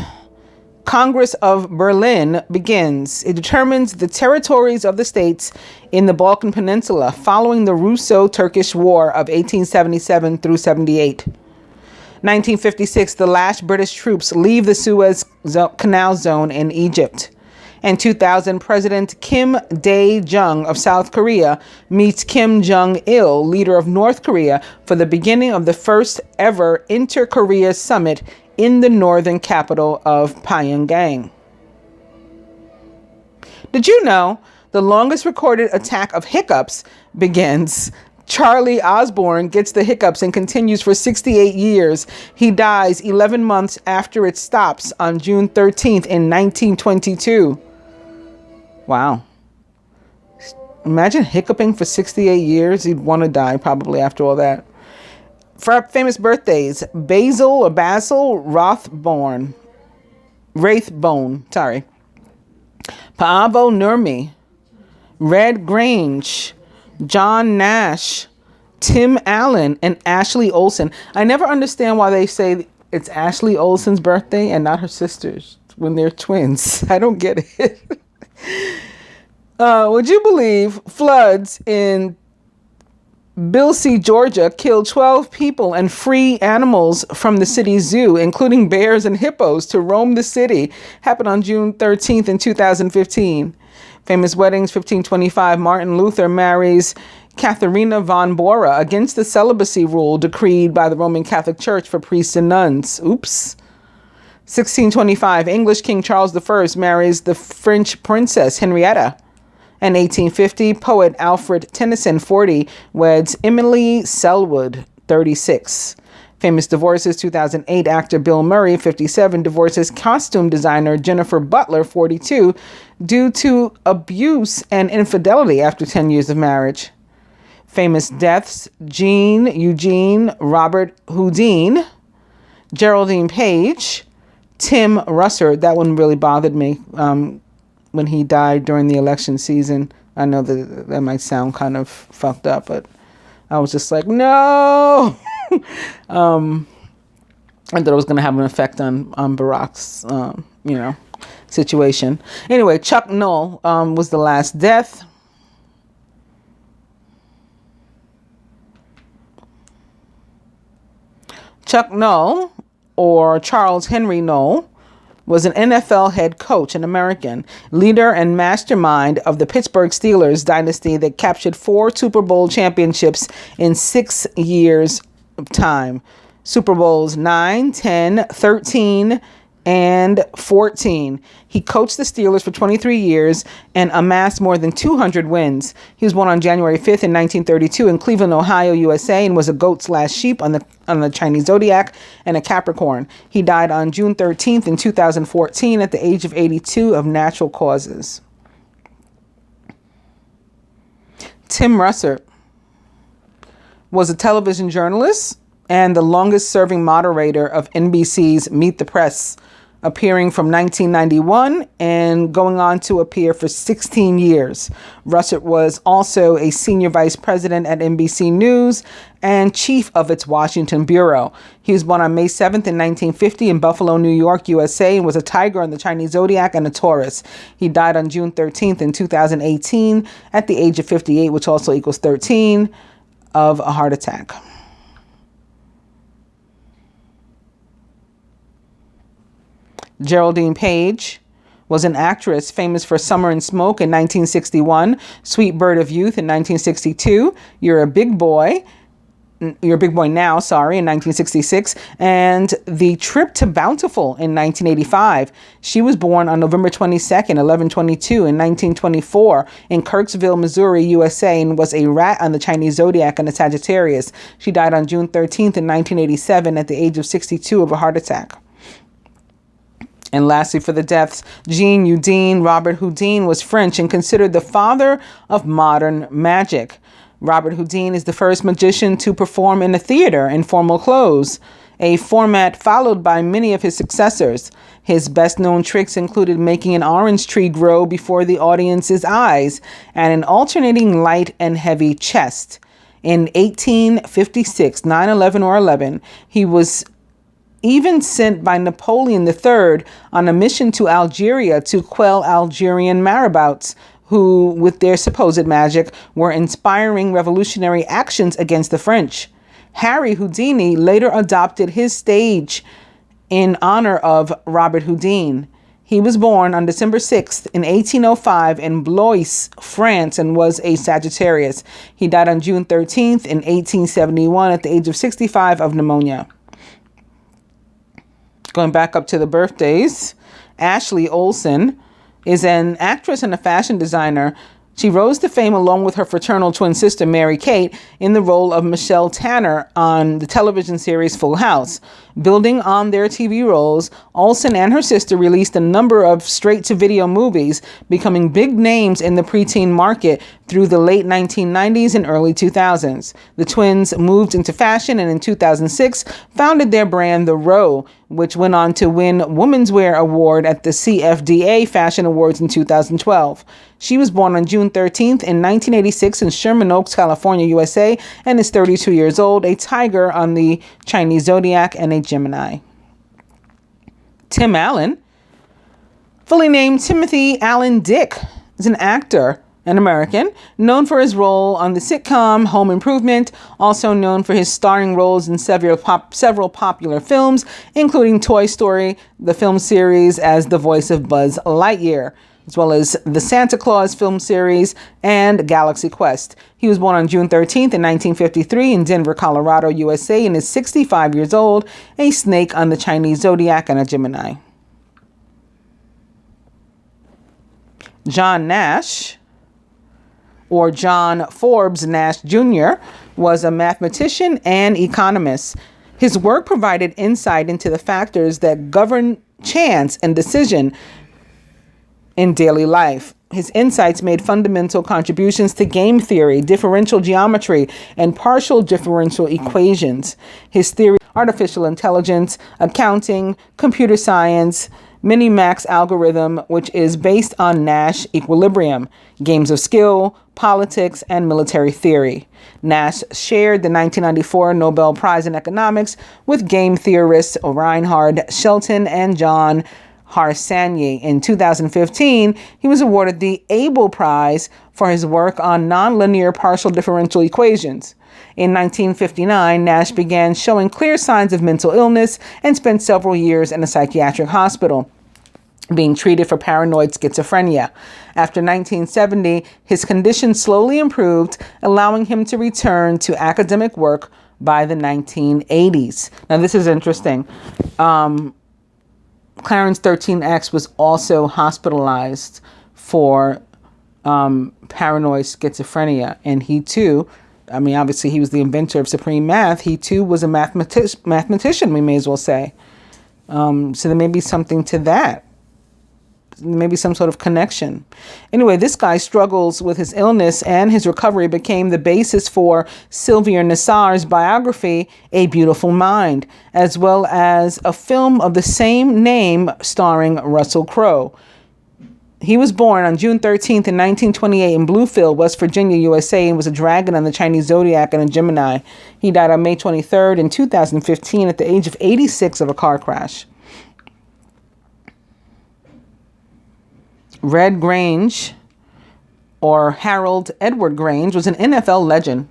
Congress of Berlin begins. It determines the territories of the states in the Balkan Peninsula following the Russo-Turkish War of 1877 through 78. 1956, the last British troops leave the Suez Canal zone in Egypt. In 2000, President Kim Dae-jung of South Korea meets Kim Jong-il, leader of North Korea, for the beginning of the first ever Inter-Korea summit in the northern capital of Pyongyang. Did you know the longest recorded attack of hiccups begins? Charlie Osborne gets the hiccups and continues for 68 years. He dies 11 months after it stops on June 13th in 1922. Wow. Imagine hiccuping for 68 years. You'd want to die probably after all that. For famous birthdays, Basil Rathbone, Paavo Nurmi, Red Grange, John Nash, Tim Allen, and Ashley Olsen. I never understand why they say it's Ashley Olsen's birthday and not her sister's when they're twins. I don't get it. Would you believe floods in Bilsey, Georgia, killed 12 people and free animals from the city's zoo, including bears and hippos, to roam the city? Happened on June 13th in 2015. Famous weddings, 1525, Martin Luther marries Katharina von Bora against the celibacy rule decreed by the Roman Catholic Church for priests and nuns. Oops. 1625, English King Charles I marries the French princess Henrietta. In 1850, poet Alfred Tennyson, 40, weds Emily Selwood, 36. Famous divorces, 2008, actor Bill Murray, 57, divorces costume designer Jennifer Butler, 42, due to abuse and infidelity after 10 years of marriage. Famous deaths, Jean Eugene Robert Houdin, Geraldine Page, Tim Russert. That one really bothered me when he died during the election season. I know that might sound kind of fucked up, but I was just like, no. I thought it was going to have an effect on Barack's, situation. Anyway, Chuck Noll was the last death. Chuck Noll, or Charles Henry Noll, was an NFL head coach, an American leader and mastermind of the Pittsburgh Steelers dynasty that captured 4 Super Bowl championships in 6 years of time. Super Bowls 9, 10, 13, and 14. He coached the Steelers for 23 years and amassed more than 200 wins. He was born on January 5th in 1932 in Cleveland, Ohio, USA, and was a goat/sheep on the Chinese zodiac and a Capricorn. He died on June 13th in 2014 at the age of 82 of natural causes. Tim Russert was a television journalist and the longest-serving moderator of NBC's Meet the Press, appearing from 1991 and going on to appear for 16 years. Russert was also a senior vice president at NBC News and chief of its Washington bureau. He was born on May 7th in 1950 in Buffalo, New York, USA, and was a tiger on the Chinese zodiac and a Taurus. He died on June 13th in 2018 at the age of 58, which also equals 13, of a heart attack. Geraldine Page was an actress famous for Summer and Smoke in 1961, Sweet Bird of Youth in 1962, You're a Big Boy Now, in 1966, and The Trip to Bountiful in 1985. She was born on November 22nd, 11/22 in 1924 in Kirksville, Missouri, USA, and was a rat on the Chinese zodiac and a Sagittarius. She died on June 13th in 1987 at the age of 62 of a heart attack. And lastly, for the deaths, Jean Eugene Robert Houdin was French and considered the father of modern magic. Robert Houdin is the first magician to perform in a theater in formal clothes, a format followed by many of his successors. His best-known tricks included making an orange tree grow before the audience's eyes and an alternating light and heavy chest. In 1856, 9/11 or 11, he was even sent by Napoleon III on a mission to Algeria to quell Algerian marabouts who, with their supposed magic, were inspiring revolutionary actions against the French. Harry Houdini later adopted his stage in honor of Robert Houdin. He was born on December 6th in 1805 in Blois, France, and was a Sagittarius. He died on June 13th in 1871 at the age of 65 of pneumonia. Going back up to the birthdays, Ashley Olsen is an actress and a fashion designer. She rose to fame along with her fraternal twin sister, Mary Kate, in the role of Michelle Tanner on the television series Full House. Building on their TV roles, Olsen and her sister released a number of straight-to-video movies, becoming big names in the preteen market through the late 1990s and early 2000s. The twins moved into fashion and in 2006 founded their brand, The Row, which went on to win Women's Wear Award at the CFDA Fashion Awards in 2012. She was born on June 13th in 1986 in Sherman Oaks, California, USA, and is 32 years old, a tiger on the Chinese zodiac and a Gemini. Tim Allen, fully named Timothy Allen Dick, is an actor, an American, known for his role on the sitcom Home Improvement, also known for his starring roles in several popular films, including Toy Story, the film series as the voice of Buzz Lightyear, as well as the Santa Claus film series and Galaxy Quest. He was born on June 13th in 1953 in Denver, Colorado, USA, and is 65 years old, a snake on the Chinese zodiac and a Gemini. John Nash, or John Forbes Nash Jr., was a mathematician and economist. His work provided insight into the factors that govern chance and decision in daily life. His insights made fundamental contributions to game theory, differential geometry, and partial differential equations. His theory, artificial intelligence, accounting, computer science, Minimax algorithm, which is based on Nash equilibrium, games of skill, politics, and military theory. Nash shared the 1994 Nobel Prize in Economics with game theorists Reinhard Shelton and John Harsanyi. In 2015, he was awarded the Abel Prize for his work on nonlinear partial differential equations. In 1959, Nash began showing clear signs of mental illness and spent several years in a psychiatric hospital, being treated for paranoid schizophrenia. After 1970, his condition slowly improved, allowing him to return to academic work by the 1980s. Now, this is interesting. Clarence 13X was also hospitalized for paranoid schizophrenia, and he too, obviously he was the inventor of supreme math. He too was a mathematician, we may as well say. So there may be something to that. Maybe some sort of connection. Anyway, this guy struggles with his illness, and his recovery became the basis for Sylvia Nassar's biography, A Beautiful Mind, as well as a film of the same name starring Russell Crowe. He was born on June 13th in 1928 in Bluefield, West Virginia, USA, and was a dragon on the Chinese zodiac and a Gemini. He died on May 23rd in 2015 at the age of 86 of a car crash. Red Grange, or Harold Edward Grange, was an NFL legend.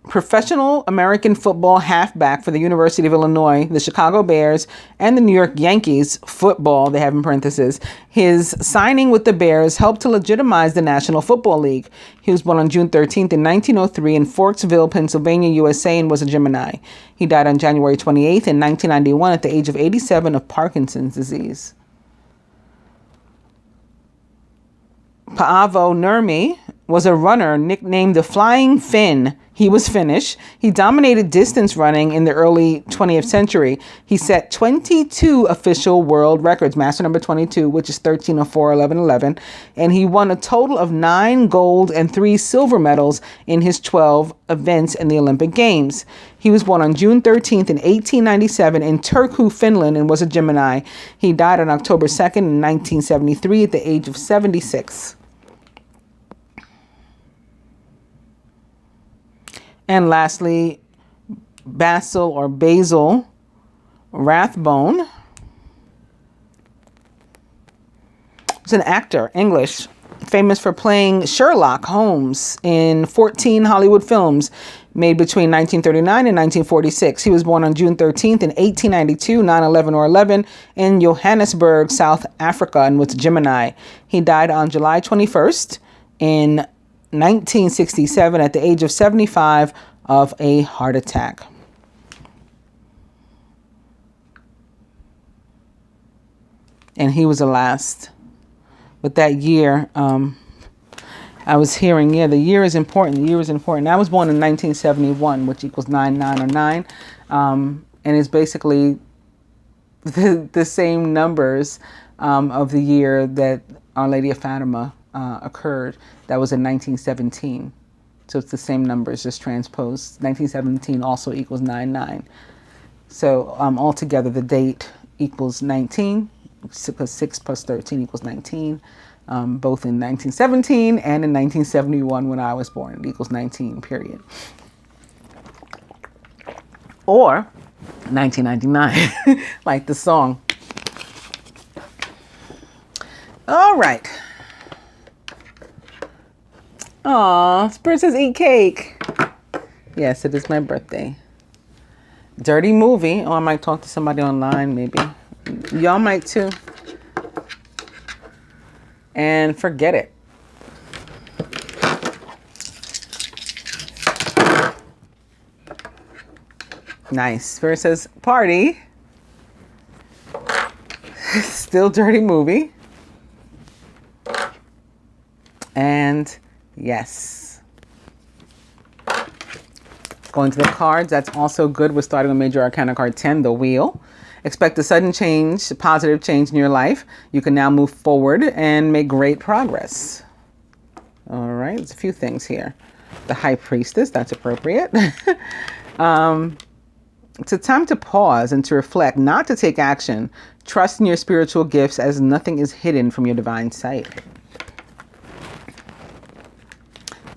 Professional American football halfback for the University of Illinois, the Chicago Bears, and the New York Yankees football, they have in parentheses. His signing with the Bears helped to legitimize the National Football League. He was born on June 13th in 1903 in Forksville, Pennsylvania, USA, and was a Gemini. He died on January 28th in 1991 at the age of 87 of Parkinson's disease. Paavo Nurmi was a runner nicknamed the Flying Finn. He was Finnish. He dominated distance running in the early 20th century. He set 22 official world records, master number 22, which is 1304, 1111, and he won a total of 9 gold and 3 silver medals in his 12 events in the Olympic Games. He was born on June 13th in 1897 in Turku, Finland, and was a Gemini. He died on October 2nd in 1973 at the age of 76. And lastly, Basil Rathbone is an actor, English, famous for playing Sherlock Holmes in 14 Hollywood films made between 1939 and 1946. He was born on June 13th in 1892, 9/11 or 11, in Johannesburg, South Africa, and was Gemini. He died on July 21st in 1967 at the age of 75 of a heart attack. And he was the last. But that year, I was hearing, the year is important. The year is important. I was born in 1971, which equals 9909. And it's basically the same numbers of the year that Our Lady of Fatima occurred. That was in 1917. So it's the same numbers, just transposed. 1917 also equals 99. So altogether, the date equals 19. 6 plus 13 equals 19, both in 1917 and in 1971 when I was born. It equals 19, period. Or 1999, like the song. All right. Aw, Spirit says eat cake. Yes, it is my birthday. Dirty movie. Oh, I might talk to somebody online, maybe. Y'all might too. And forget it. Nice. Spirit says party. Still dirty movie. And yes. Going to the cards. That's also good. We're starting with Major Arcana card 10, the Wheel. Expect a sudden change, positive change in your life. You can now move forward and make great progress. All right, there's a few things here. The High Priestess, that's appropriate. It's a time to pause and to reflect, not to take action. Trust in your spiritual gifts as nothing is hidden from your divine sight.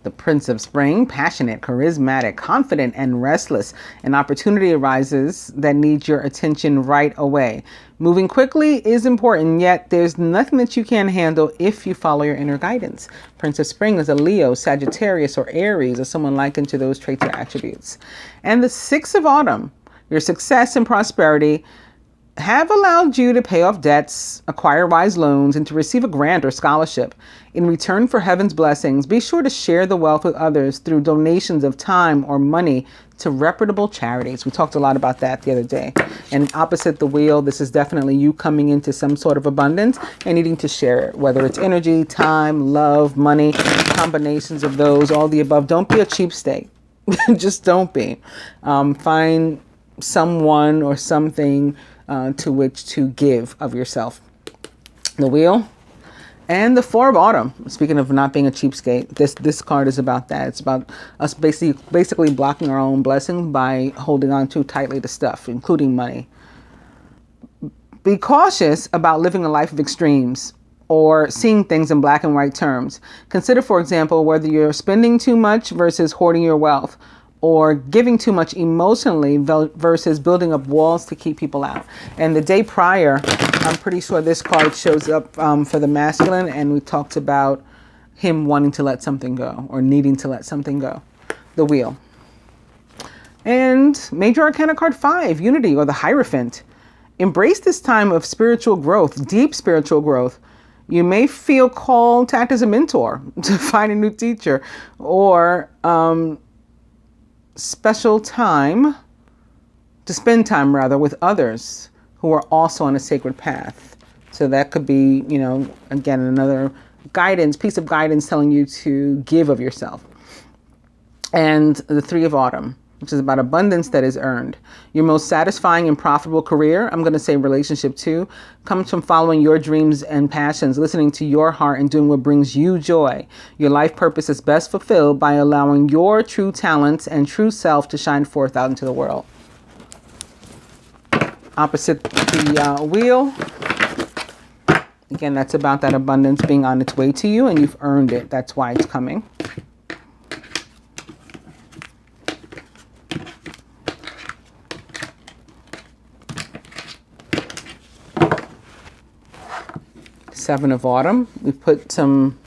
The Prince of Spring, passionate, charismatic, confident, and restless. An opportunity arises that needs your attention right away. Moving quickly is important, yet there's nothing that you can't handle if you follow your inner guidance. Prince of Spring is a Leo, Sagittarius, or Aries, or someone likened to those traits or attributes. And the Six of Autumn, your success and prosperity have allowed you to pay off debts, acquire wise loans, and to receive a grant or scholarship. In return for heaven's blessings, be sure to share the wealth with others through donations of time or money to reputable charities. We talked a lot about that the other day. And opposite the Wheel, this is definitely you coming into some sort of abundance and needing to share it, whether it's energy, time, love, money, combinations of those, all the above. Don't be a cheapskate. Just don't be. Find someone or something to which to give of yourself. The Wheel and the Four of Autumn. Speaking of not being a cheapskate, this card is about that. It's about us basically blocking our own blessings by holding on too tightly to stuff, including money. Be cautious about living a life of extremes or seeing things in black and white terms. Consider, for example, whether you're spending too much versus hoarding your wealth, or giving too much emotionally versus building up walls to keep people out. And the day prior, I'm pretty sure this card shows up for the masculine, and we talked about him wanting to let something go or needing to let something go. The Wheel. And Major Arcana card 5, Unity, or the Hierophant. Embrace this time of spiritual growth, deep spiritual growth. You may feel called to act as a mentor, to find a new teacher, or special time to spend time with others who are also on a sacred path. So that could be, again, another piece of guidance telling you to give of yourself. And the Three of Autumn, which is about abundance that is earned. Your most satisfying and profitable career, I'm going to say relationship too, comes from following your dreams and passions, listening to your heart and doing what brings you joy. Your life purpose is best fulfilled by allowing your true talents and true self to shine forth out into the world. Opposite the Wheel. Again, that's about that abundance being on its way to you, and you've earned it. That's why it's coming. Seven of Autumn. We've put some,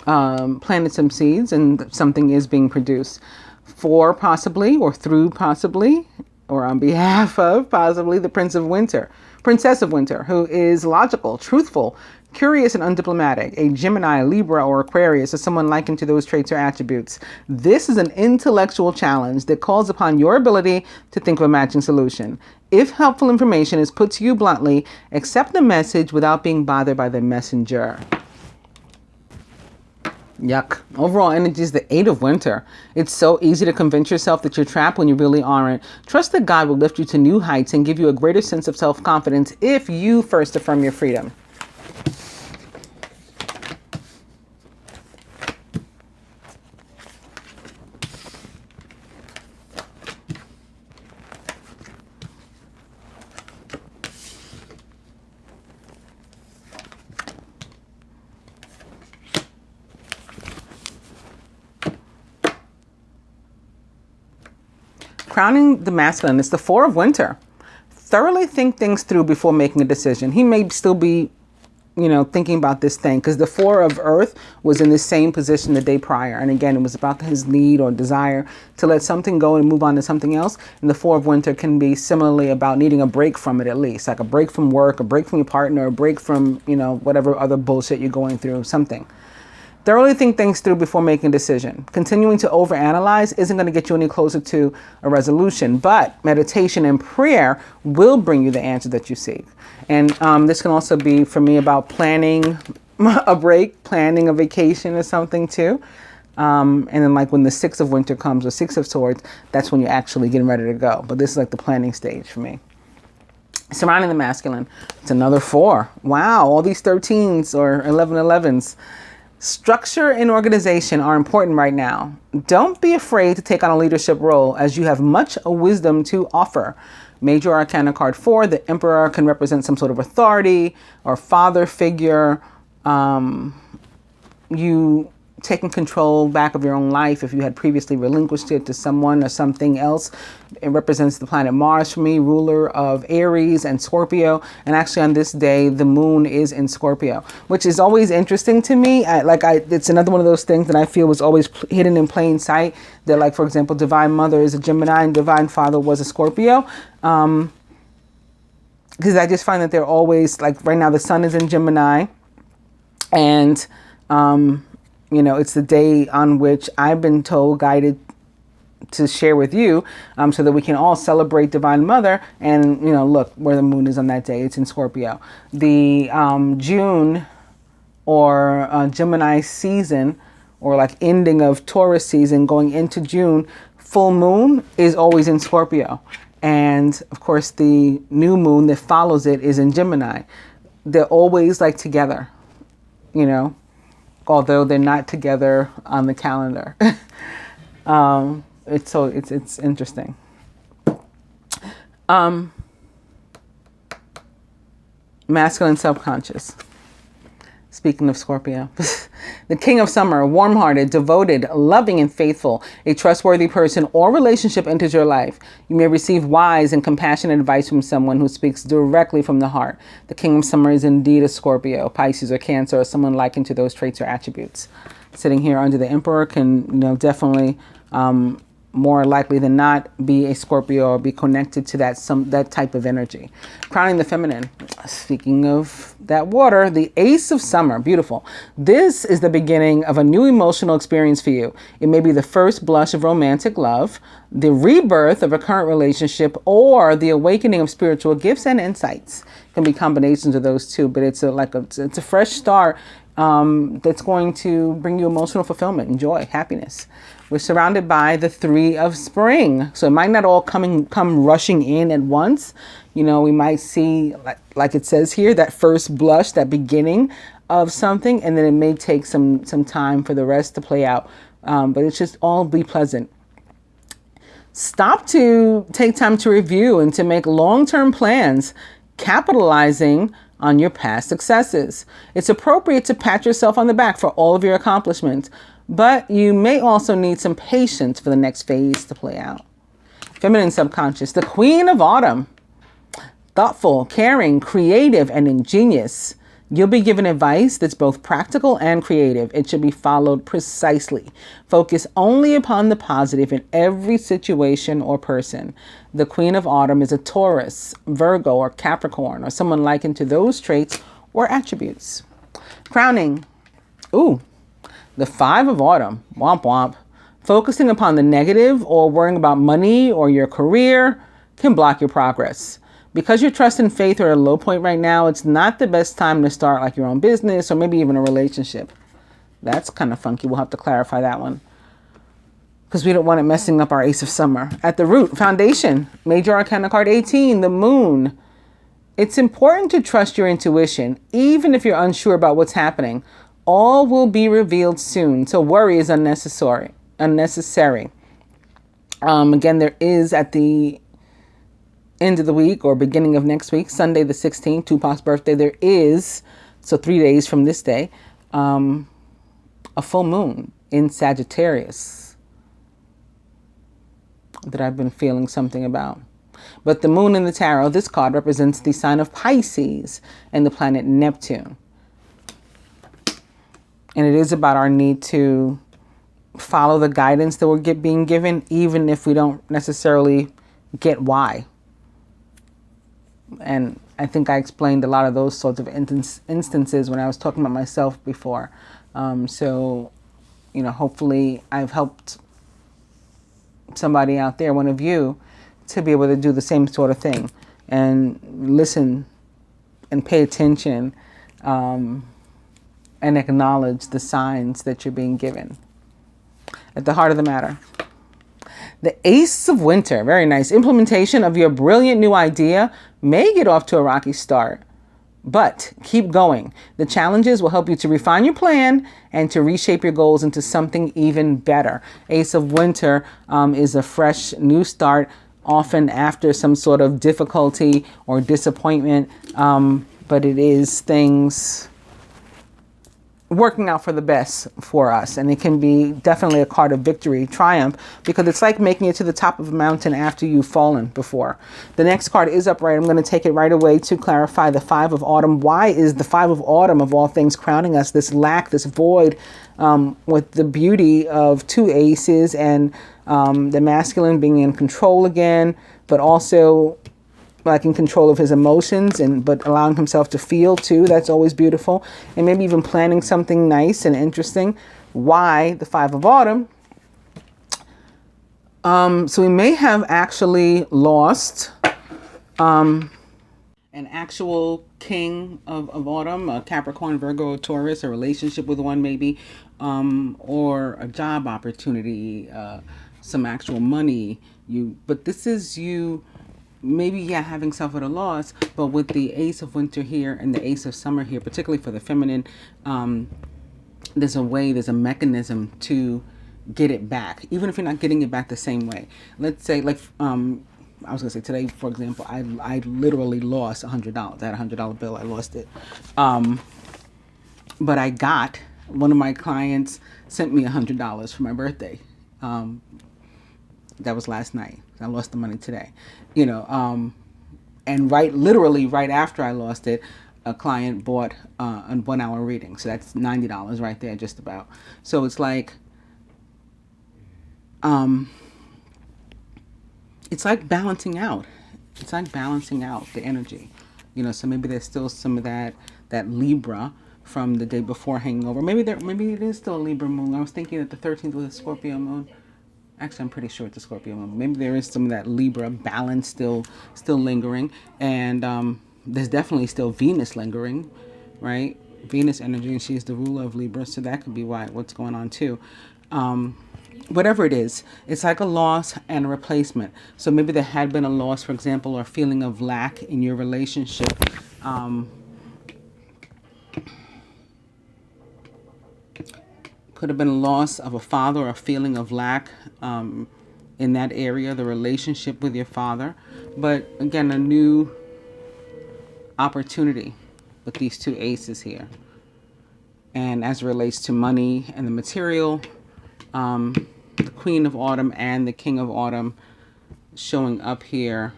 planted some seeds, and something is being produced. For possibly, or through possibly, or on behalf of possibly the Princess of Winter, who is logical, truthful, curious, and undiplomatic. A Gemini, Libra, or Aquarius is someone likened to those traits or attributes. This is an intellectual challenge that calls upon your ability to think of a matching solution. If helpful information is put to you bluntly, accept the message without being bothered by the messenger. Yuck. Overall energy is the Eight of Winter. It's so easy to convince yourself that you're trapped when you really aren't. Trust that God will lift you to new heights and give you a greater sense of self-confidence if you first affirm your freedom. Crowning the masculine, it's the Four of Winter. Thoroughly think things through before making a decision. He may still be, thinking about this thing, because the Four of Earth was in the same position the day prior. And again, it was about his need or desire to let something go and move on to something else. And the Four of Winter can be similarly about needing a break from it, at least, like a break from work, a break from your partner, a break from, whatever other bullshit you're going through, something. Thoroughly think things through before making a decision. Continuing to overanalyze isn't going to get you any closer to a resolution, but meditation and prayer will bring you the answer that you seek. And this can also be, for me, about planning a break, planning a vacation or something too. And then like when the Six of Winter comes, or Six of Swords, that's when you're actually getting ready to go. But this is like the planning stage for me. Surrounding the masculine, it's another Four. Wow, all these 13s or 1111s. Structure and organization are important right now. Don't be afraid to take on a leadership role, as you have much wisdom to offer. Major Arcana card 4, the Emperor can represent some sort of authority or father figure. You taking control back of your own life if you had previously relinquished it to someone or something else. It represents the planet Mars for me, ruler of Aries and Scorpio. And actually on this day, the moon is in Scorpio, which is always interesting to me. It's another one of those things that I feel was always hidden in plain sight. That, like, for example, Divine Mother is a Gemini and Divine Father was a Scorpio. Because I just find that they're always, like, right now the sun is in Gemini. And, it's the day on which I've been told, guided to share with you, so that we can all celebrate Divine Mother. And, look where the moon is on that day. It's in Scorpio. The June or Gemini season, or like ending of Taurus season going into June, full moon is always in Scorpio. And, of course, the new moon that follows it is in Gemini. They're always like together, although they're not together on the calendar. It's interesting. Masculine subconscious. Speaking of Scorpio, the King of Summer, warm-hearted, devoted, loving, and faithful. A trustworthy person or relationship enters your life. You may receive wise and compassionate advice from someone who speaks directly from the heart. The King of Summer is indeed a Scorpio, Pisces, or Cancer, or someone likened to those traits or attributes. Sitting here under the Emperor can, definitely, more likely than not, be a Scorpio or be connected to that type of energy. Crowning the feminine. Speaking of that water, the Ace of Summer. Beautiful. This is the beginning of a new emotional experience for you. It may be the first blush of romantic love, the rebirth of a current relationship, or the awakening of spiritual gifts and insights. It can be combinations of those two, but it's a fresh start that's going to bring you emotional fulfillment and joy, happiness. We're surrounded by the Three of Spring. So it might not all come rushing in at once. We might see, like it says here, that first blush, that beginning of something, and then it may take some time for the rest to play out. But it's just all be pleasant. Stop to take time to review and to make long-term plans, capitalizing on your past successes. It's appropriate to pat yourself on the back for all of your accomplishments, but you may also need some patience for the next phase to play out. Feminine subconscious, the Queen of Autumn. Thoughtful, caring, creative, and ingenious. You'll be given advice that's both practical and creative. It should be followed precisely. Focus only upon the positive in every situation or person. The Queen of Autumn is a Taurus, Virgo, or Capricorn, or someone likened to those traits or attributes. Crowning. Ooh, the Five of Autumn. Womp womp. Focusing upon the negative or worrying about money or your career can block your progress. Because your trust and faith are at a low point right now, it's not the best time to start like your own business or maybe even a relationship. That's kind of funky. We'll have to clarify that one, because we don't want it messing up our Ace of Summer. At the root, foundation, Major Arcana card 18, the Moon. It's important to trust your intuition, even if you're unsure about what's happening. All will be revealed soon, so worry is unnecessary. Again, there is at the end of the week or beginning of next week, Sunday the 16th, Tupac's birthday, there is, so 3 days from this day, a full moon in Sagittarius that I've been feeling something about. But the moon in the tarot, this card represents the sign of Pisces and the planet Neptune. And it is about our need to follow the guidance that we're being given, even if we don't necessarily get why. And I think I explained a lot of those sorts of instances when I was talking about myself before. So, hopefully I've helped somebody out there, one of you, to be able to do the same sort of thing and listen and pay attention and acknowledge the signs that you're being given. At the heart of the matter, the Ace of Winter, very nice. Implementation of your brilliant new idea may get off to a rocky start, but keep going. The challenges will help you to refine your plan and to reshape your goals into something even better. Ace of Winter is a fresh new start, often after some sort of difficulty or disappointment, but it is things working out for the best for us. And it can be definitely a card of victory, triumph, because it's like making it to the top of a mountain after you've fallen before. The next card is upright. I'm going to take it right away to clarify the Five of Autumn. Why is the Five of Autumn, of all things, crowning us, this lack, this void, with the beauty of two aces and the masculine being in control again, but also like in control of his emotions, but allowing himself to feel too. That's always beautiful. And maybe even planning something nice and interesting. Why the Five of Autumn? So we may have actually lost an actual king of autumn, a Capricorn, Virgo, or Taurus, a relationship with one maybe, or a job opportunity, some actual money. But this is you. Maybe, having self at a loss, but with the Ace of Winter here and the Ace of Summer here, particularly for the feminine, there's a mechanism to get it back, even if you're not getting it back the same way. Let's say, like, I was going to say today, for example, I literally lost $100. I had a $100 bill. I lost it. But I got, one of my clients sent me $100 for my birthday. That was last night. I lost the money today, and literally right after I lost it, a client bought a 1 hour reading. So that's $90 right there, just about. So it's like, it's like balancing out. It's like balancing out the energy, so maybe there's still some of that Libra from the day before hanging over. Maybe it is still a Libra moon. I was thinking that the 13th was a Scorpio moon. Actually, I'm pretty sure it's a Scorpio moon. Maybe there is some of that Libra balance still lingering. And there's definitely still Venus lingering, right? Venus energy, and she's the ruler of Libra. So that could be what's going on too. Whatever it is, it's like a loss and a replacement. So maybe there had been a loss, for example, or a feeling of lack in your relationship. Could have been a loss of a father or a feeling of lack in that area, the relationship with your father. But again, a new opportunity with these two aces here. And as it relates to money and the material, the Queen of Autumn and the King of Autumn showing up here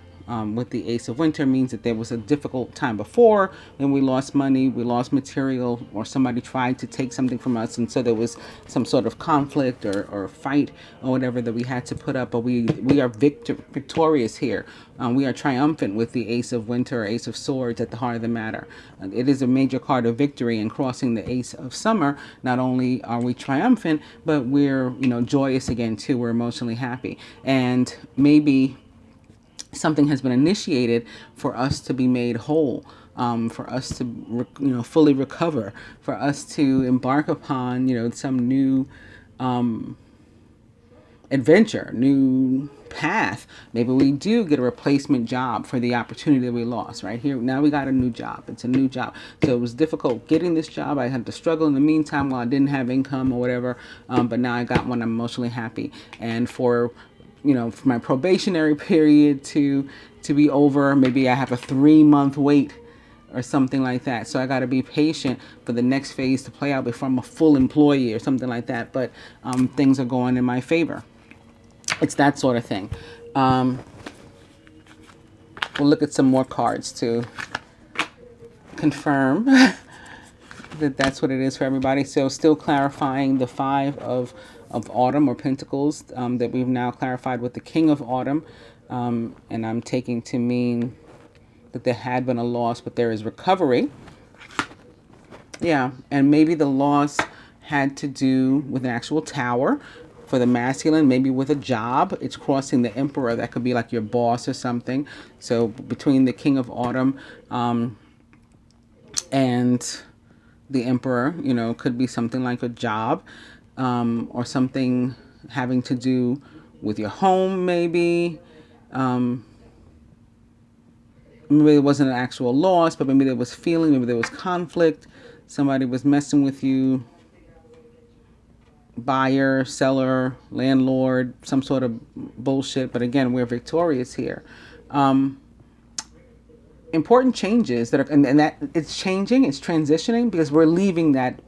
with the Ace of Winter means that there was a difficult time before, and we lost money, we lost material, or somebody tried to take something from us, and so there was some sort of conflict or fight or whatever that we had to put up. But we are victorious here. We are triumphant with the Ace of Winter, Ace of Swords at the heart of the matter. It is a major card of victory, and crossing the Ace of Summer, not only are we triumphant, but we're joyous again too. We're emotionally happy, and maybe something has been initiated for us to be made whole, for us to fully recover, for us to embark upon some new adventure, new path. Maybe we do get a replacement job for the opportunity that we lost. Right here now we got a new job. It's a new job, so it was difficult getting this job. I had to struggle in the meantime while I didn't have income or whatever, but now I got one. I'm emotionally happy. And for my probationary period to be over, maybe I have a 3-month wait or something like that. So I got to be patient for the next phase to play out before I'm a full employee or something like that. But things are going in my favor. It's that sort of thing. We'll look at some more cards to confirm that that's what it is for everybody. So still clarifying the Five of Autumn or Pentacles that we've now clarified with the King of Autumn. And I'm taking to mean that there had been a loss, but there is recovery. Yeah, and maybe the loss had to do with an actual tower for the masculine, maybe with a job. It's crossing the Emperor. That could be like your boss or something. So between the King of Autumn and the Emperor, could be something like a job or something having to do with your home, maybe. Maybe it wasn't an actual loss, but maybe there was feeling, maybe there was conflict. Somebody was messing with you. Buyer, seller, landlord, some sort of bullshit. But again, we're victorious here. Important changes that are, and that it's changing, it's transitioning, because we're leaving that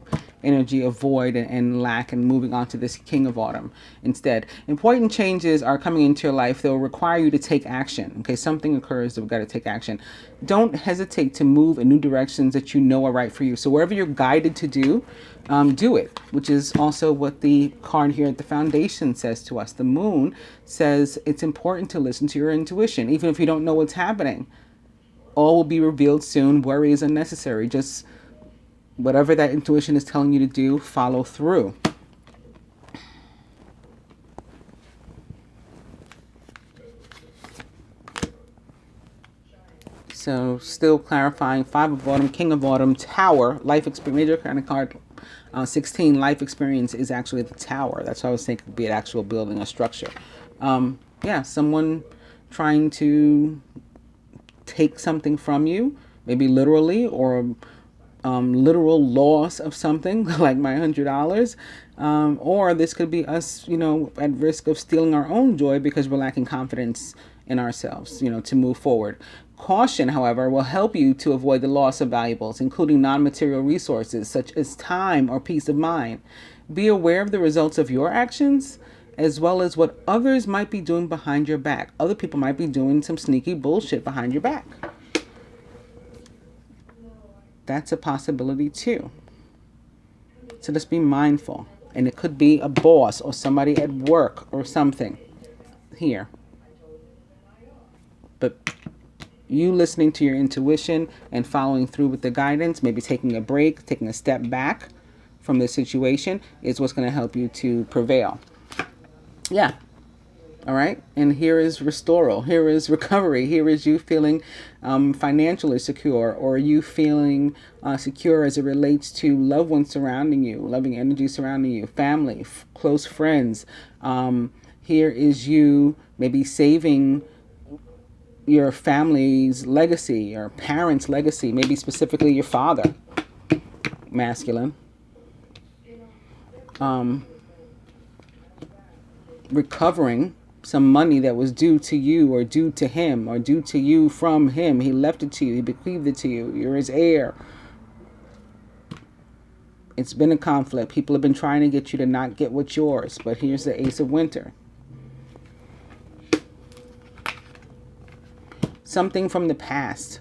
energy of void and lack and moving on to this King of Autumn instead. Important changes are coming into your life. They'll require you to take action. Okay, something occurs that we've got to take action. Don't hesitate to move in new directions that are right for you. So wherever you're guided to do it, which is also what the card here at the foundation says to us. The Moon says it's important to listen to your intuition, even if you don't know what's happening. All will be revealed soon. Worry is unnecessary. Just whatever that intuition is telling you to do, follow through. So still clarifying, Five of Autumn, King of Autumn, Tower, life experience, major kind of card. 16, life experience is actually the Tower. That's why I was thinking it could be an actual building, a structure. Yeah, someone trying to take something from you, maybe literally, or literal loss of something like my $100, or this could be us, at risk of stealing our own joy because we're lacking confidence in ourselves, to move forward. Caution, however, will help you to avoid the loss of valuables, including non-material resources such as time or peace of mind. Be aware of the results of your actions, as well as what others might be doing behind your back. Other people might be doing some sneaky bullshit behind your back. That's a possibility too. So just be mindful. And it could be a boss or somebody at work or something here. But you listening to your intuition and following through with the guidance, maybe taking a break, taking a step back from the situation is what's going to help you to prevail. Yeah. All right. And here is restoral. Here is recovery. Here is you feeling financially secure, or you feeling secure as it relates to loved ones surrounding you, loving energy surrounding you, family, close friends. Here is you maybe saving your family's legacy, your parents' legacy, maybe specifically your father, masculine. Recovering some money that was due to you or due to him or due to you from him. He left it to you. He bequeathed it to you. You're his heir. It's been a conflict. People have been trying to get you to not get what's yours. But here's the Ace of Winter. something from the past.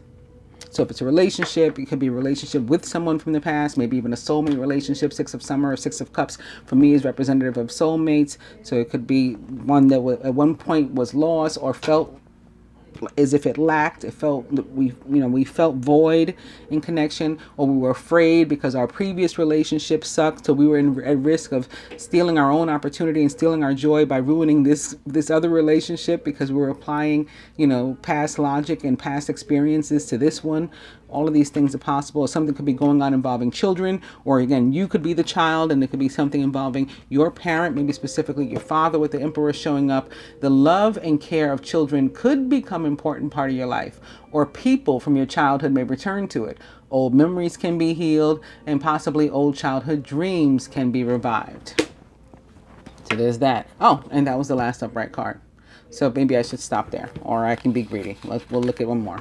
So if it's a relationship, it could be a relationship with someone from the past, maybe even a soulmate relationship. Six of Summer or Six of Cups for me is representative of soulmates. So it could be one that at one point was lost or felt as if it lacked. It felt that we felt void in connection, or we were afraid because our previous relationship sucked, so we were at risk of stealing our own opportunity and stealing our joy by ruining this other relationship because we were applying past logic and past experiences to this one. All of these things are possible. Something could be going on involving children, or again, you could be the child and it could be something involving your parent, maybe specifically your father with the Emperor showing up. The love and care of children could become an important part of your life, or people from your childhood may return to it. Old memories can be healed, and possibly old childhood dreams can be revived. So there's that. Oh, and that was the last upright card. So maybe I should stop there, or I can be greedy. We'll look at one more.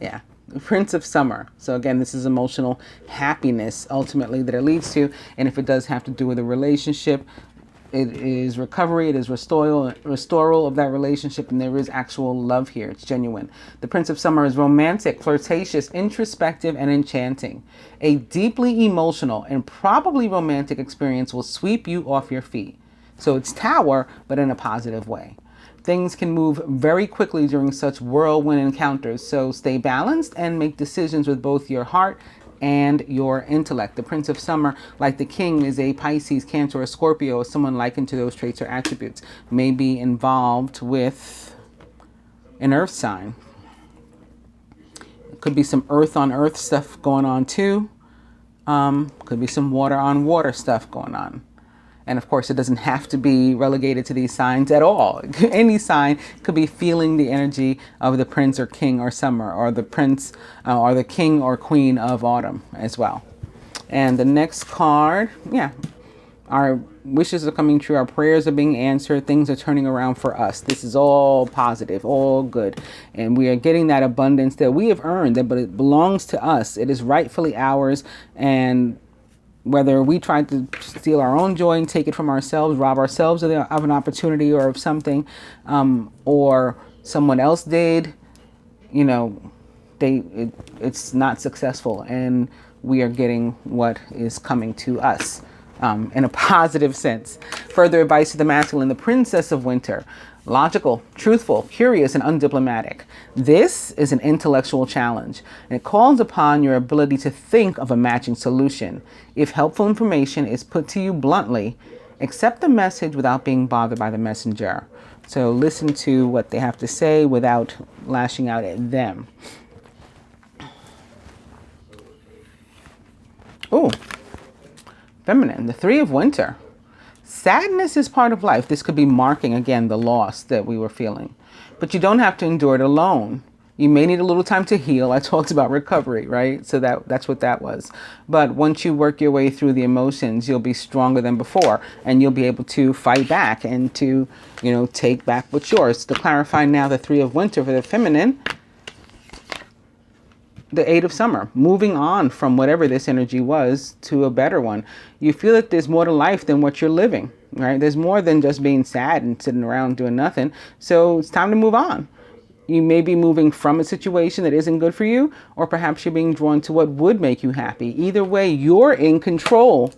Yeah, the Prince of Summer. So again, this is emotional happiness ultimately that it leads to. And if it does have to do with a relationship, it is recovery, it is restoral of that relationship, and there is actual love here. It's genuine. The Prince of Summer is romantic, flirtatious, introspective, and enchanting. A deeply emotional and probably romantic experience will sweep you off your feet. So it's Tower, but in a positive way. Things can move very quickly during such whirlwind encounters, so stay balanced and make decisions with both your heart and your intellect. The Prince of Summer, like the King, is a Pisces, Cancer, or Scorpio, or someone likened to those traits or attributes. May be involved with an earth sign. Could be some earth on earth stuff going on too. Could be some water on water stuff going on. And of course, it doesn't have to be relegated to these signs at all. Any sign could be feeling the energy of the Prince or King or Summer, or the Prince or the King or Queen of Autumn as well. And the next card, our wishes are coming true. Our prayers are being answered. Things are turning around for us. This is all positive, all good. And we are getting that abundance that we have earned, but it belongs to us. It is rightfully ours. And whether we tried to steal our own joy and take it from ourselves, rob ourselves of an opportunity or of something, or someone else did, it's not successful, and we are getting what is coming to us in a positive sense. Further advice to the masculine: the Princess of Winter. Logical, truthful, curious, and undiplomatic. This is an intellectual challenge, and it calls upon your ability to think of a matching solution. If helpful information is put to you bluntly, accept the message without being bothered by the messenger. So listen to what they have to say without lashing out at them. Ooh, feminine, the Three of Winter. Sadness is part of life. This could be marking, again, the loss that we were feeling. But you don't have to endure it alone. You may need a little time to heal. I talked about recovery, right? So that's what that was. But once you work your way through the emotions, you'll be stronger than before. And you'll be able to fight back and to, take back what's yours. To clarify now, the Three of Winter for the feminine, the Eight of Summer, moving on from whatever this energy was to a better one. You feel that there's more to life than what you're living, right? There's more than just being sad and sitting around doing nothing. So it's time to move on. You may be moving from a situation that isn't good for you, or perhaps you're being drawn to what would make you happy. Either way, you're in control.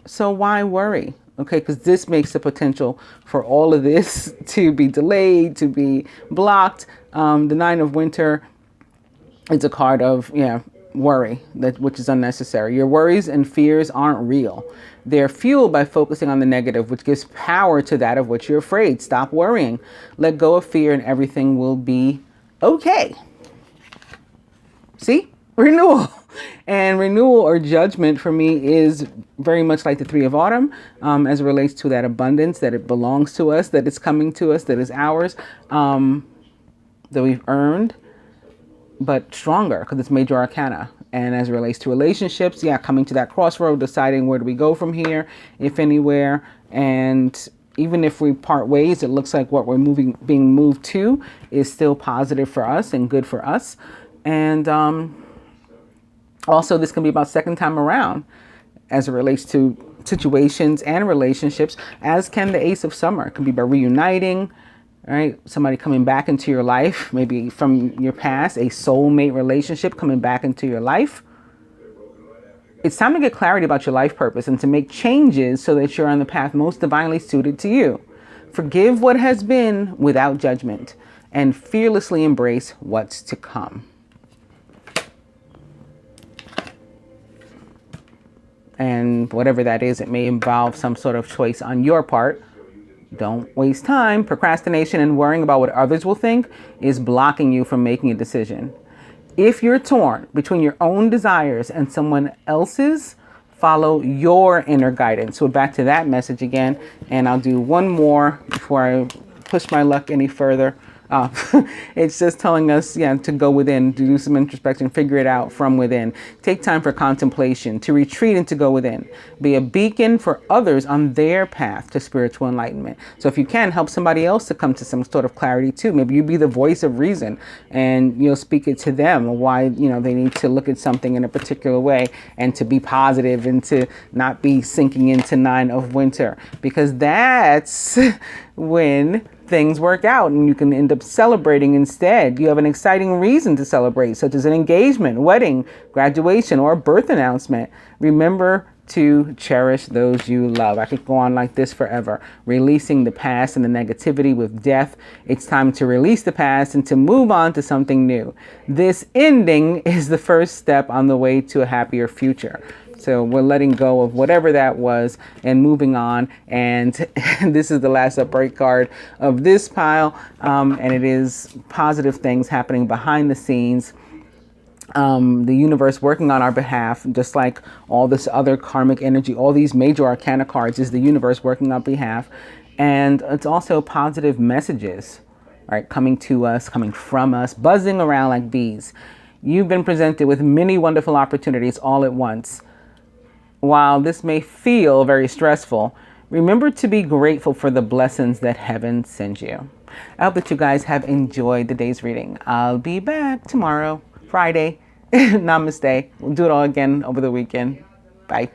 So why worry? Okay, because this makes the potential for all of this to be delayed, to be blocked. The Nine of Winter is a card of, worry, which is unnecessary. Your worries and fears aren't real. They're fueled by focusing on the negative, which gives power to that of which you're afraid. Stop worrying. Let go of fear and everything will be okay. See? Renewal. And renewal or judgment for me is very much like the Three of Autumn, as it relates to that abundance, that it belongs to us, that it's coming to us, that is ours, that we've earned, but stronger because it's major arcana. And as it relates to relationships, coming to that crossroad, deciding where do we go from here, if anywhere. And even if we part ways, it looks like what we're being moved to is still positive for us and good for us. And also, this can be about second time around. as it relates to situations and relationships, as can the Ace of Summer. It can be by reuniting, right? Somebody coming back into your life, maybe from your past, a soulmate relationship coming back into your life. It's time to get clarity about your life purpose and to make changes so that you're on the path most divinely suited to you. Forgive what has been without judgment and fearlessly embrace what's to come. And whatever that is, it may involve some sort of choice on your part. Don't waste time. Procrastination and worrying about what others will think is blocking you from making a decision. If you're torn between your own desires and someone else's, follow your inner guidance. So back to that message again, and I'll do one more before I push my luck any further. It's just telling us, to go within, to do some introspection, figure it out from within. Take time for contemplation, to retreat and to go within. Be a beacon for others on their path to spiritual enlightenment. So if you can, help somebody else to come to some sort of clarity too. Maybe you be the voice of reason and you'll speak it to them why, they need to look at something in a particular way and to be positive and to not be sinking into 9 of winter, because that's when things work out and you can end up celebrating instead. You have an exciting reason to celebrate, such as an engagement, wedding, graduation, or a birth announcement. Remember to cherish those you love. I could go on like this forever. Releasing the past and the negativity with death. It's time to release the past and to move on to something new. This ending is the first step on the way to a happier future. So we're letting go of whatever that was and moving on. And this is the last upright card of this pile. And it is positive things happening behind the scenes. The universe working on our behalf, just like all this other karmic energy, all these major arcana cards is the universe working on behalf. And it's also positive messages, right, coming to us, coming from us, buzzing around like bees. You've been presented with many wonderful opportunities all at once. While this may feel very stressful, remember to be grateful for the blessings that heaven sends you. I hope that you guys have enjoyed the day's reading. I'll be back tomorrow, Friday. Namaste. We'll do it all again over the weekend. Bye.